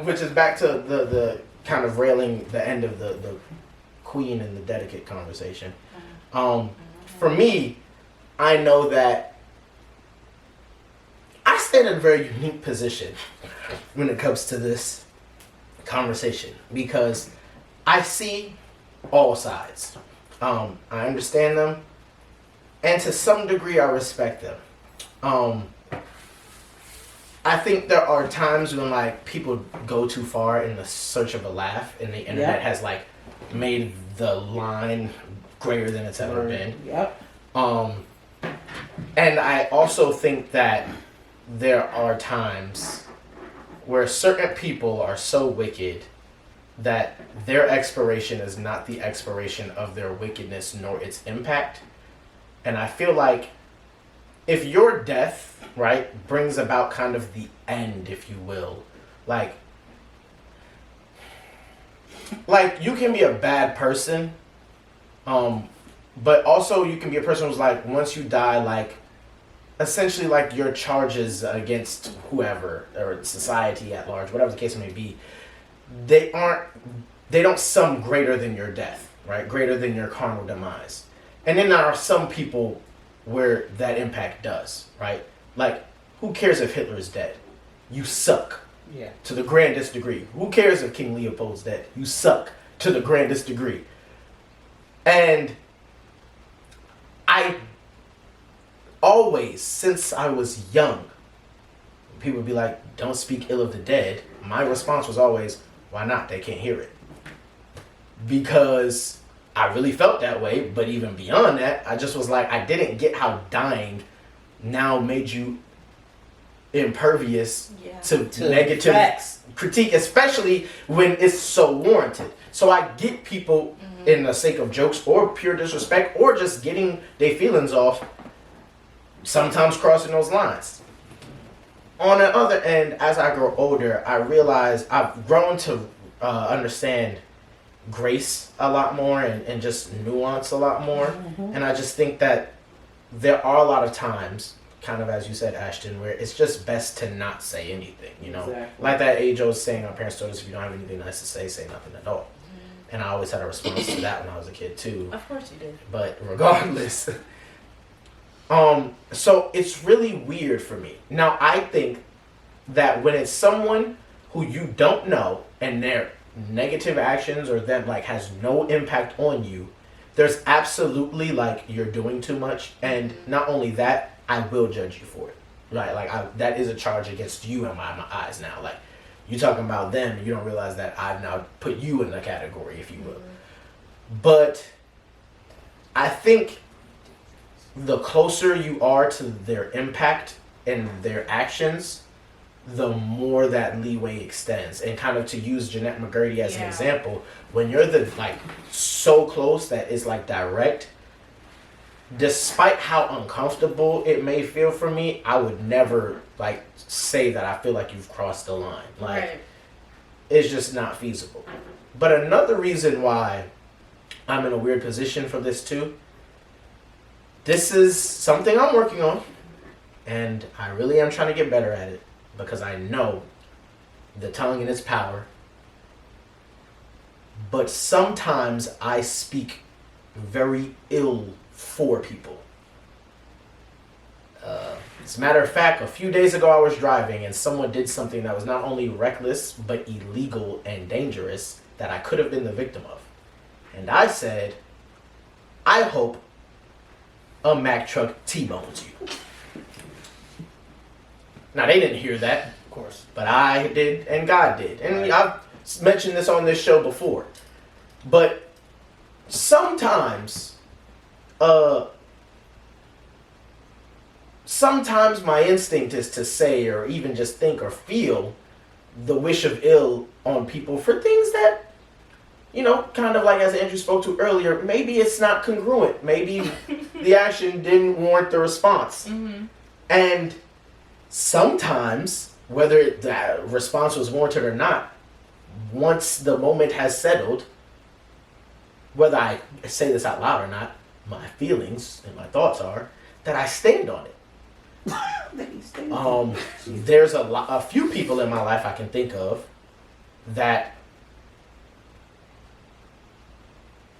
which is back to the kind of railing the end of the queen and the etiquette conversation. For me, I know that I stand in a very unique position when it comes to this conversation, because I see all sides. I understand them, and to some degree I respect them. I think there are times when like people go too far in the search of a laugh, and the internet has like made the line greater than it's ever been. Yep. And I also think that there are times where certain people are so wicked that their expiration is not the expiration of their wickedness nor its impact. And I feel like if your death, right, brings about kind of the end, if you will, like you can be a bad person, but also you can be a person who's like, once you die, like essentially like your charges against whoever or society at large, whatever the case may be, they don't sum greater than your death, right? Greater than your carnal demise. And then there are some people where that impact does, right? Like, who cares if Hitler is dead? You suck. Yeah. To the grandest degree. Who cares if King Leopold's dead? You suck to the grandest degree. And I always, since I was young, people would be like, don't speak ill of the dead. My response was always, why not? They can't hear it. Because I really felt that way, but even beyond that, I just was like, I didn't get how dying now made you impervious to negative critique, especially when it's so warranted. So I get people in the sake of jokes or pure disrespect or just getting their feelings off, sometimes crossing those lines. On the other end, as I grow older, I realize I've grown to understand grace a lot more and just nuance a lot more. And I just think that there are a lot of times, kind of as you said, Ashton, where it's just best to not say anything, you know? Exactly. Like that age old saying our parents told us, if you don't have anything nice to say nothing at all. And I always had a response to that when I was a kid too. Of course you did. But regardless, so it's really weird for me. Now I think that when it's someone who you don't know and their negative actions or them like has no impact on you, there's absolutely like you're doing too much, and not only that, I will judge you for it, right? Like that is a charge against you in my eyes now. Like you talking about them, you don't realize that I've now put you in the category, if you will. But I think the closer you are to their impact and their actions, the more that leeway extends. And kind of to use Jeanette McGurdy as an example, when you're like so close that it's like direct, despite how uncomfortable it may feel for me, I would never like say that I feel like you've crossed the line. Like it's just not feasible. But another reason why I'm in a weird position for this too, this is something I'm working on, and I really am trying to get better at it, because I know the tongue and its power. But sometimes I speak very ill for people. As a matter of fact, a few days ago I was driving and someone did something that was not only reckless but illegal and dangerous that I could have been the victim of. And I said, I hope a Mack truck T-bones you. Now, they didn't hear that, of course, but I did and God did. And I've mentioned this on this show before. But sometimes my instinct is to say or even just think or feel the wish of ill on people for things that, you know, kind of like as Andrew spoke to earlier, maybe it's not congruent. Maybe the action didn't warrant the response. And sometimes, whether that response was warranted or not, once the moment has settled, whether I say this out loud or not, my feelings and my thoughts are that I stand on it. There's a few people in my life I can think of that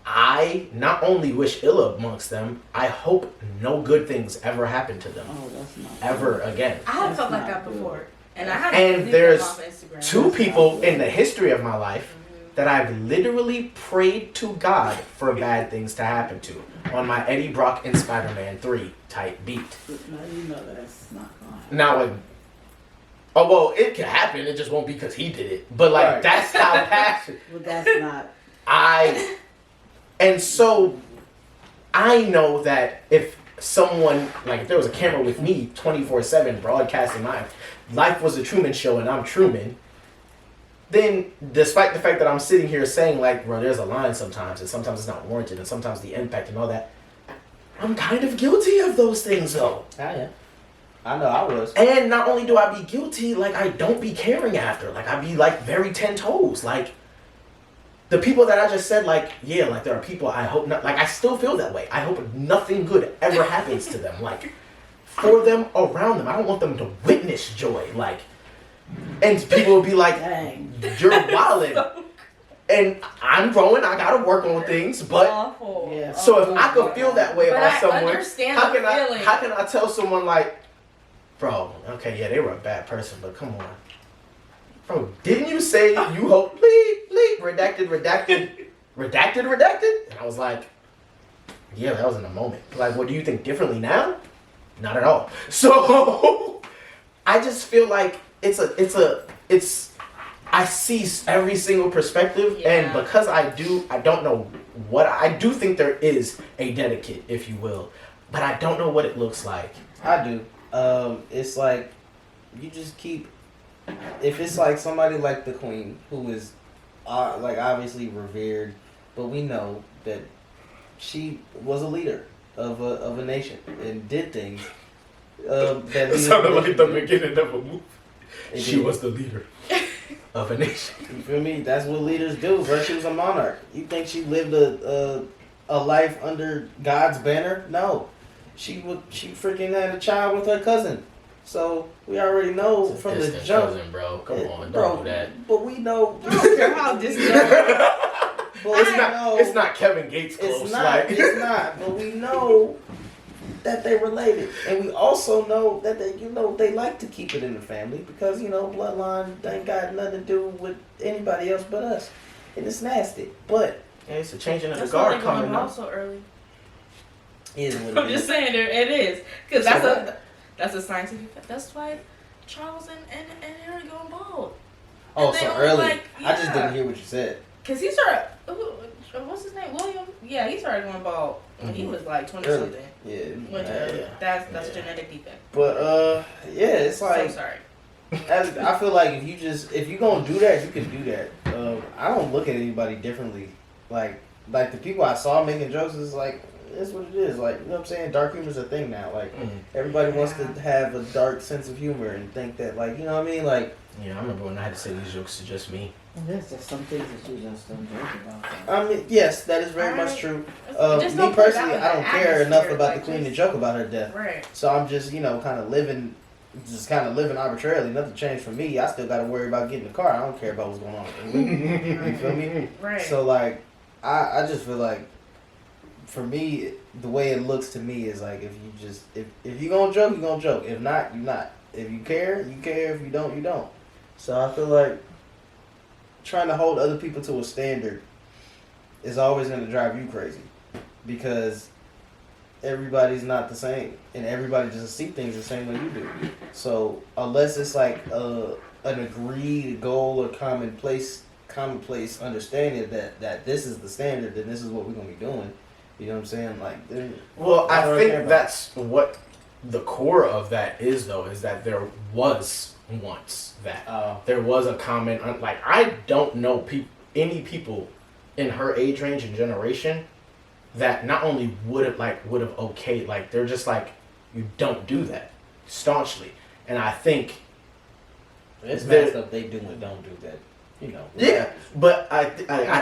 I not only wish ill amongst them, I hope no good things ever happen to them. Oh, that's not ever again. I have felt like that before. And I had there's two people in the history of my life that I've literally prayed to God for bad things to happen to on my Eddie Brock in Spider-Man 3 type beat. No, you know that's not going to happen. Now, oh, well, it can happen. It just won't be because he did it. But, like, Right. that's how passionate. Well, that's not. And so, I know that if someone, like, if there was a camera with me 24/7 broadcasting my life was a Truman Show and I'm Truman, then despite the fact that I'm sitting here saying, like, bro, there's a line sometimes, and sometimes it's not warranted, and sometimes the impact and all that, I'm kind of guilty of those things, though. Yeah. I know I was. And not only do I be guilty, like, I don't be caring after. Like, I be, like, very 10 toes. Like, the people that I just said, like, yeah, like, there are people I hope not, like, I still feel that way. I hope nothing good ever happens to them. Like, for them, around them. I don't want them to witness joy. Like, and people will be like, Dang. you're wildin'. And I'm growing, I gotta work on things, but Awful. Yeah. so if I could feel that way But about I someone, understand how the can I feeling. how can I tell someone like, bro, okay, yeah, they were a bad person, but come on. Bro, didn't you say you hope leave, redacted? And I was like, yeah, that was in a moment. Like, what do you think differently now? Not at all. So I just feel like I see every single perspective, and Yeah. because I don't know what I do think there is a dedicate, if you will, but I don't know what it looks like. I do. It's like you just keep. If it's like somebody like the Queen, who is like obviously revered, but we know that she was a leader of a nation and did things. That It sounded leaders like the do. beginning of a movie. It She did. was the leader of a nation. You feel me? That's what leaders do. Bro, she was a monarch. You think she lived a life under God's banner? No, she freaking had a child with her cousin. So we already know from the Distant jump. cousin, bro. Come on, Bro, don't do that. but we know. I don't care how distant. But It's we not. know- It's not Kevin Gates close. It's not. Like, It's not. But we know that they related, and we also know that they like to keep it in the family because bloodline ain't got nothing to do with anybody else but us, and it's nasty. But yeah, it's a changing of the That's why guard they going coming home up. so early. it is what I'm it just is. saying it is because that's So a scientific fact. That's why Charles and Harry going bald. Oh, And they so only, early. like, I just yeah. didn't hear what you said. Cause he started. What's his name? William. Yeah, he started going bald when he was like 20 Early. something. Yeah. Went to early. That's a genetic defect. But yeah, it's So like sorry. I feel like if you gonna do that, you can do that. I don't look at anybody differently. Like the people I saw making jokes is like it's what it is. Like you know what I'm saying. Dark humor's a thing now. Like everybody wants to have a dark sense of humor and think that like you know what I mean. Like Yeah, I remember when I had to say these jokes to just me. There's just some things that you just don't joke about. I mean yes, that is very Alright. much true. Just Me don't put it personally, out I in don't the care enough atmosphere, about like, the Queen to just- joke about her death. Right. So I'm just kind of living. Just kind of living arbitrarily. Nothing changed for me. I still got to worry about getting the car. I don't care about what's going on. You feel me? Right. So like, I just feel like, for me, the way it looks to me is like if you gonna joke, you gonna joke. If not, you not. If you care, you care. If you don't, you don't. So I feel like trying to hold other people to a standard is always gonna drive you crazy because everybody's not the same, and everybody doesn't see things the same way you do. So unless it's like an agreed goal or commonplace understanding that this is the standard, then this is what we're gonna be doing. You know what I'm saying? Like, Well, I I don't care think about that's what the core of that is, though, is that there was once that. There was a common, like, I don't know any people in her age range and generation that not only would have okayed, like, they're just like, you don't do that staunchly. And I think it's bad stuff they do and don't do that. You know. yeah, but I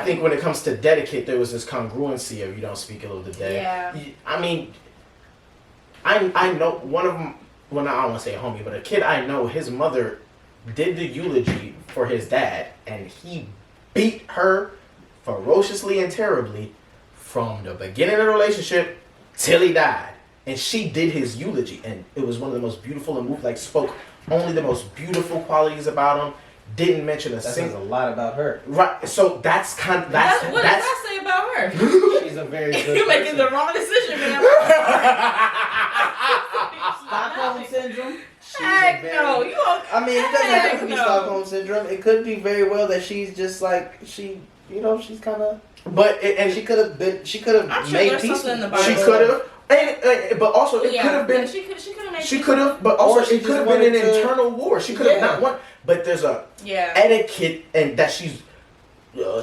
think when it comes to dedicate, there was this congruency of you don't speak ill of the dead. Yeah. I mean, I know one of them. Well, I don't want to say a homie, but a kid I know, his mother did the eulogy for his dad, and he beat her ferociously and terribly from the beginning of the relationship till he died. And she did his eulogy, and it was one of the most beautiful and moved, like, spoke only the most beautiful qualities about him. didn't mention That says a lot about her. Right. So that's kind of that's what does that say about her? She's a very good You're making the person. wrong decision, man. Stockholm syndrome. Heck no, you all. I mean, it doesn't have to be No. Stockholm syndrome. It could be very well that she's just like she's kind of. But and She could have been. She could have I'm sure made there's peace. something in the with- Bible. she could have. And but also it Yeah, could have been. She could have made. She could have, but also Or she it could have just been an wanted to- internal war. She could have Yeah. not won. But there's a Yeah. etiquette and that she's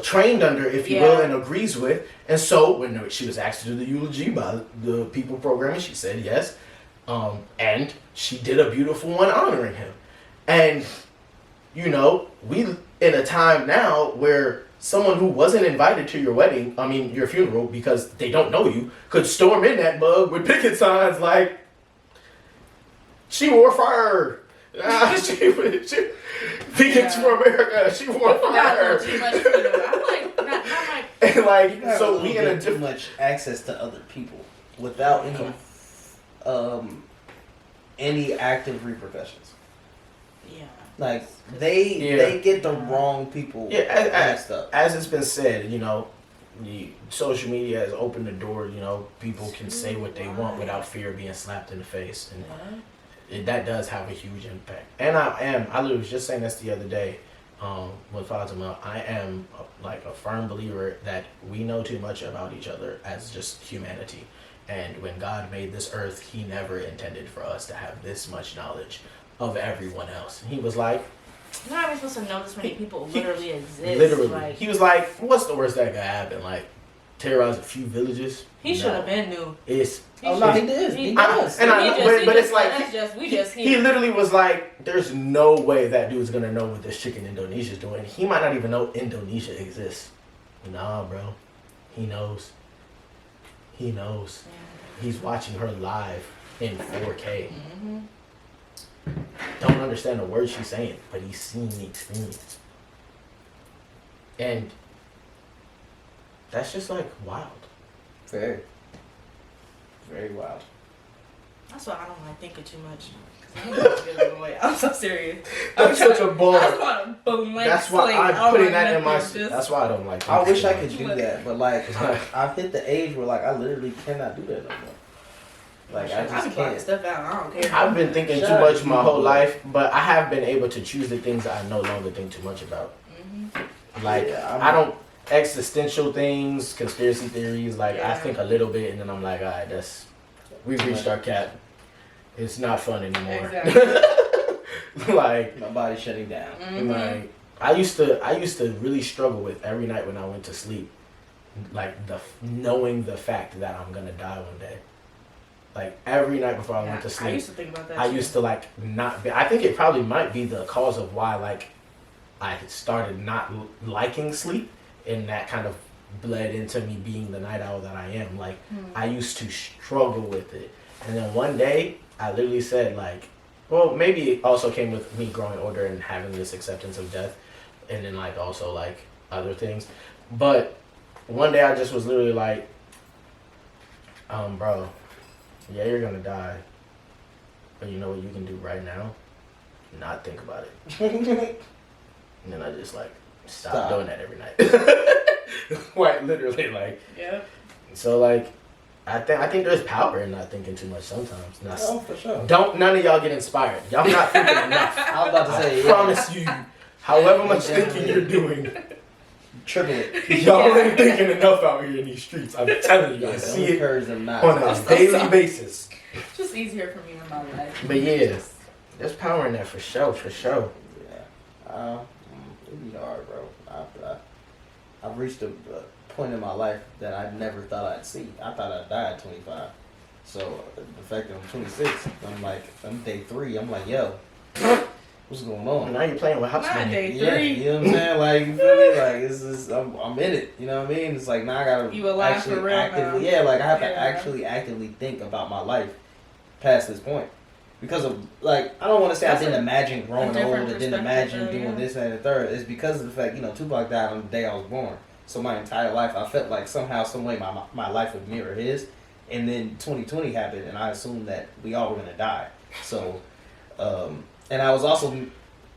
trained under, if you Yeah. will, and agrees with. And so when she was asked to do the eulogy by the people programming, she said yes, and she did a beautiful one honoring him. And you know, we in a time now where someone who wasn't invited to your wedding, I mean your funeral, because they don't know you, could storm in that mug with picket signs like, "She wore fire." Vegans for America. She wore fire. Too much freedom. I'm like, not like. And like, You have so a little we in a bit too different. much access to other people without any active repercussions. Yeah. Like they get the wrong people messed up. As it's been said, you know, the social media has opened the door. You know, people can say what they want without fear of being slapped in the face, and that does have a huge impact. And I literally was just saying this the other day with Fatima. I am like a firm believer that we know too much about each other as just humanity. And when God made this earth, he never intended for us to have this much knowledge of everyone else. And he was like, You're not even supposed to know this many people literally exist. literally. Like, He was like, what's the worst that could happen? Like, terrorize a few villages? he should have been new. It's Oh no, he did. He does. and I know, but it's like we just he literally was like, there's no way that dude's gonna know what this chick in Indonesia's doing. He might not even know Indonesia exists. Nah, bro. He knows. He knows. He's watching her live in 4K. Mm-hmm. Don't understand a word she's saying, but he's seen the experience. And that's just like wild. Very, very wild. That's why I don't like thinking too much. I'm so serious. That's such a bar. I just want to boom like That's why slate. I'm putting that in my. Just, That's why I don't like. I wish I thinking could too do that, but like I've hit the age where like I literally cannot do that no more. Like I I'm just blocking can't. stuff out. I don't care. I've been thinking Shut too up, much my whole life, but I have been able to choose the things that I no longer think too much about. Mm-hmm. Like Yeah, I don't existential things, conspiracy theories. Like I Yeah. think a little bit, and then I'm like, all right, we've reached our cap. It's not fun anymore. Exactly. Like My body's shutting down. Mm-hmm. like I used to really struggle with every night when I went to sleep, like knowing the fact that I'm gonna die one day. Like every night before I went to sleep, I used to think about that. I too. used to like not be, I think it probably might be the cause of why like I started not liking sleep, and that kind of bled into me being the night owl that I am. Like I used to struggle with it, and then one day I literally said like, well, maybe it also came with me growing older and having this acceptance of death, and then like also like other things, but one day I just was literally like, bro, yeah, you're gonna die, but you know what you can do right now? Not think about it. And then I just like stopped doing that every night. Quite literally, like. Yeah. So like, I think there's power in not thinking too much sometimes. Not, Oh, for sure. none of y'all get inspired. Y'all not thinking enough. I was about to say, I promise you, however much thinking you're doing, triple it. y'all ain't thinking enough out here in these streets. I'm telling you, I see it Encourage them not. on a daily basis. It's just easier for me in my life. But yeah, there's power in that for sure, for sure. Yeah. It'd be hard, bro. I've reached a point in my life that I never thought I'd see. I thought I'd die at 25. So the fact that I'm 26, I'm day 3. I'm like, yo, what's going on? Now you're playing with house Not money. day Yeah, 3. you know what I'm saying? Like, you feel me? Like, I'm in it. You know what I mean? It's like now I gotta You alive actually for real actively, now. yeah, like I have to Yeah. actually actively think about my life past this point. Because of, like, I don't want to say That's I didn't a imagine growing different old, I didn't perspective, imagine though, doing yeah. this and the third. It's because of the fact, Tupac died on the day I was born. So my entire life, I felt like somehow, some way, my life would mirror his. And then 2020 happened, and I assumed that we all were going to die. So, and I was also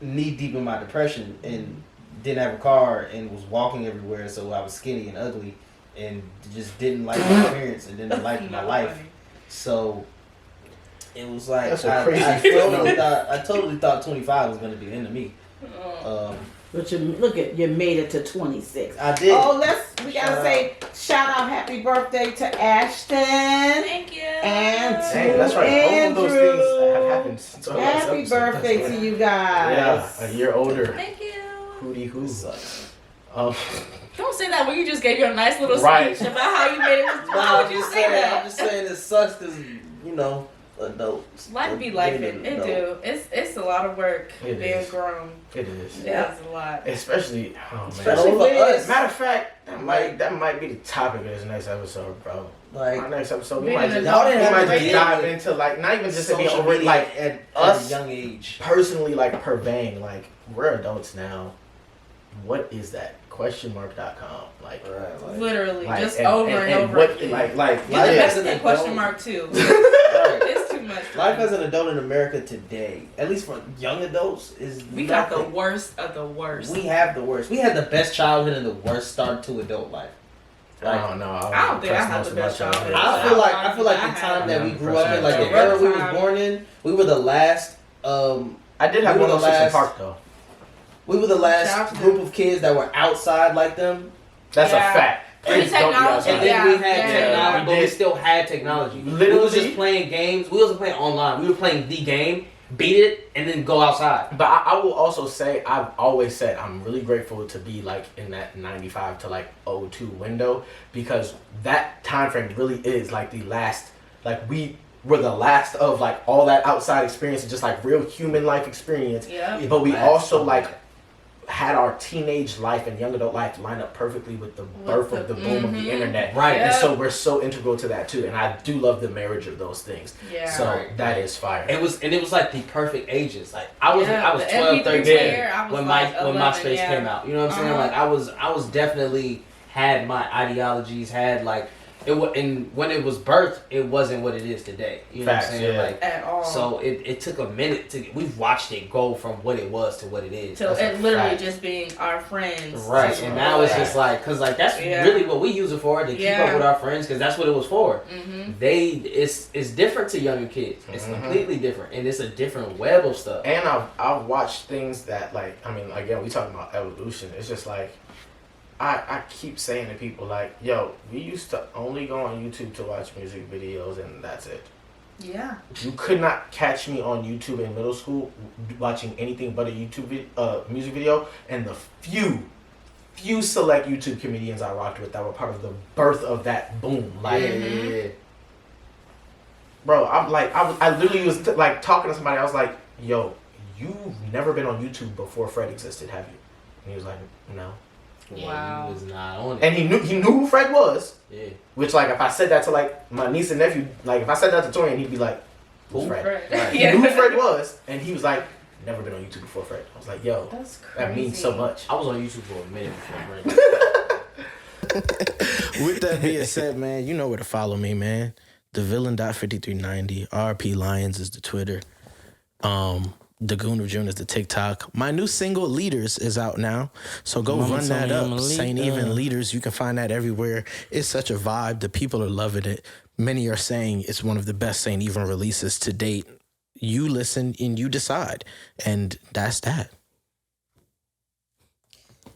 knee deep in my depression and didn't have a car and was walking everywhere, so I was skinny and ugly and just didn't like my appearance and didn't like my life. Funny. So it was like I totally thought 25 was gonna be the end of me. But you made it to 26. I did. Oh, we gotta say shout out, happy birthday to Ashton. Thank you. And to Dang, that's right. Andrew. Both of those things have happened since our last Happy episode. birthday That's to right. you guys. Yeah, a year older. Thank you. Hootie hoo. Sucks. Don't say that when you just gave your nice little Right. speech about how you made it. Why would you say that? I'm just saying it sucks because adults. Life be life. It do. It's a lot of work It being is. grown. It is. Yeah, it's a lot. Especially Especially for us. Matter of fact, that might be the topic of this next episode, bro. Like, our next episode, we being might an just, adult we might and just dive into like not even just to be social over media like at us a young age. personally like purveying like we're adults now. What is that? .com. Like, Literally, like, just over and over what, again. like You're life the as best an in question adult. mark too. Right. It's too much. Life as an adult in America today, at least for young adults, is We got the nothing. worst of the worst. We have the worst. We had the best childhood and the worst start to adult life. I don't know. I don't think I had the best childhood. I feel like the time that we grew up in, like the era we was born in, we were the last. I did have we were the 106 in last- Park though. We were the last Shout out to group of kids that were outside like them. That's Yeah. a fact. Kids don't be Pre-technology, outside. And then Yeah, we had yeah. technology, We but we did. still had technology. We Literally. was just playing games. We wasn't playing online. We were playing the game, beat it, and then go outside. But I will also say, I've always said I'm really grateful to be like in that 95 to like 02 window, because that time frame really is like the last, like we were the last of like all that outside experience and just like real human life experience. Yeah. But we Last also of like that. had our teenage life and young adult life line up perfectly with the birth of the boom of the internet. Right. And Yeah. so we're so integral to that too. And I do love the marriage of those things. Yeah. So Right. that is fire. It was like the perfect ages. Like I was Yeah, 12, the 13 player, I was when like when 11, MySpace yeah. came out. You know what I'm saying? Uh-huh. Like I was definitely had my ideologies, had like it was, and when it was birthed, it wasn't what it is today. You know Facts, what I'm saying? yeah. Like At all. so it took a minute to we've watched it go from what it was to what it is. So That's a it literally fact. just being our friends. Right, to- and now it's Right. just like, cause like that's Yeah. really what we use it for, to keep Yeah. up with our friends, cause that's what it was for. Mhm. It's different to younger kids. It's Mhm. completely different, and it's a different web of stuff. And I've watched things that like, I mean, again, we talking about evolution. It's just like I keep saying to people like, yo, we used to only go on YouTube to watch music videos and that's it. Yeah. You could not catch me on YouTube in middle school watching anything but a music video. And the few select YouTube comedians I rocked with that were part of the birth of that boom. Like, Yeah. bro, I'm like, I literally was like talking to somebody. I was like, yo, you've never been on YouTube before Fred existed, have you? And he was like, no. Yeah, Wow. he was not on it. And he knew who Fred was. Yeah. Which, like, if I said that to like my niece and nephew, like if I said that to Torian, he'd be like, who's Fred? Right. He knew who Fred was, and he was like, never been on YouTube before Fred. I was like, yo, That's crazy. that means so much. I was on YouTube for a minute before break. With that being said, man, you know where to follow me, man. The villain.5390. RP Lyons is the Twitter. The Goon of June is the TikTok. My new single, Leaders, is out now. So go Mama run that told me I'm up. a Saint leader. Even Leaders. You can find that everywhere. It's such a vibe. The people are loving it. Many are saying it's one of the best Saint Even releases to date. You listen and you decide. And that's that.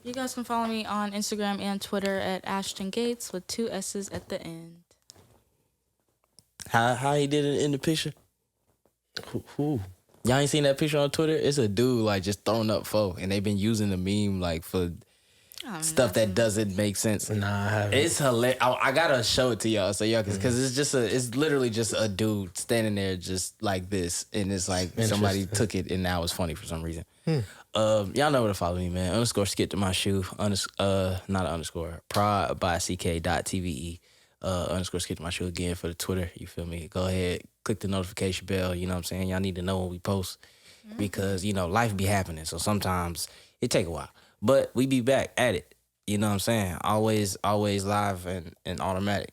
You guys can follow me on Instagram and Twitter at Ashton Gates with 2 S's at the end. How he did it in the picture? Who? Y'all ain't seen that picture on Twitter? It's a dude like just throwing up foe, and they've been using the meme like for stuff that doesn't make sense. Nah, I haven't. It's hilarious. I gotta show it to y'all so y'all because it's literally just a dude standing there just like this, and it's like somebody Interesting. took it and now it's funny for some reason. Y'all know where to follow me, man. _ skip to my shoe. Not an underscore. Prod by CK.TVE. _ skip to my shoe again for the Twitter. You feel me? Go ahead, click the notification bell. You know what I'm saying? Y'all need to know when we post because you know life be happening. So sometimes it take a while, but we be back at it. You know what I'm saying? Always live and automatic.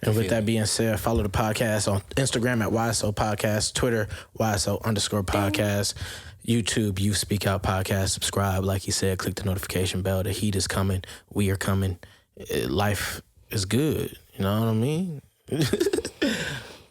And with that being said, follow the podcast on Instagram at YSO Podcast, Twitter, YSO _ podcast. YouTube, You Speak Out Podcast. Subscribe, like he said. Click the notification bell. The heat is coming. We are coming. Life is good. You know what I mean?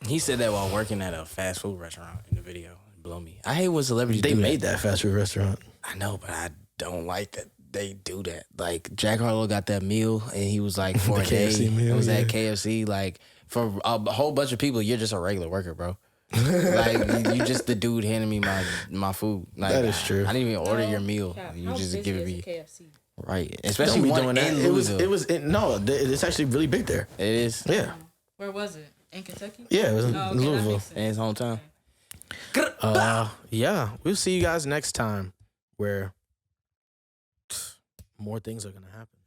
He said that while working at a fast food restaurant in the video. It blew me. I hate when celebrities do that. They made that fast food restaurant. I know, but I don't like that they do that. Like, Jack Harlow got that meal, and he was like, for a day, it was at KFC. Like, for a whole bunch of people, you're just a regular worker, bro. Like, you just the dude handing me my food. Like, that is true. I didn't even order your meal. Yeah, You just give it me. KFC? Right. Especially Don't be one doing in that. Louisville. It's actually really big there. It is? Yeah. Where was it? In Kentucky? Yeah, it was in Okay, Louisville. In his hometown. Yeah, we'll see you guys next time where more things are going to happen.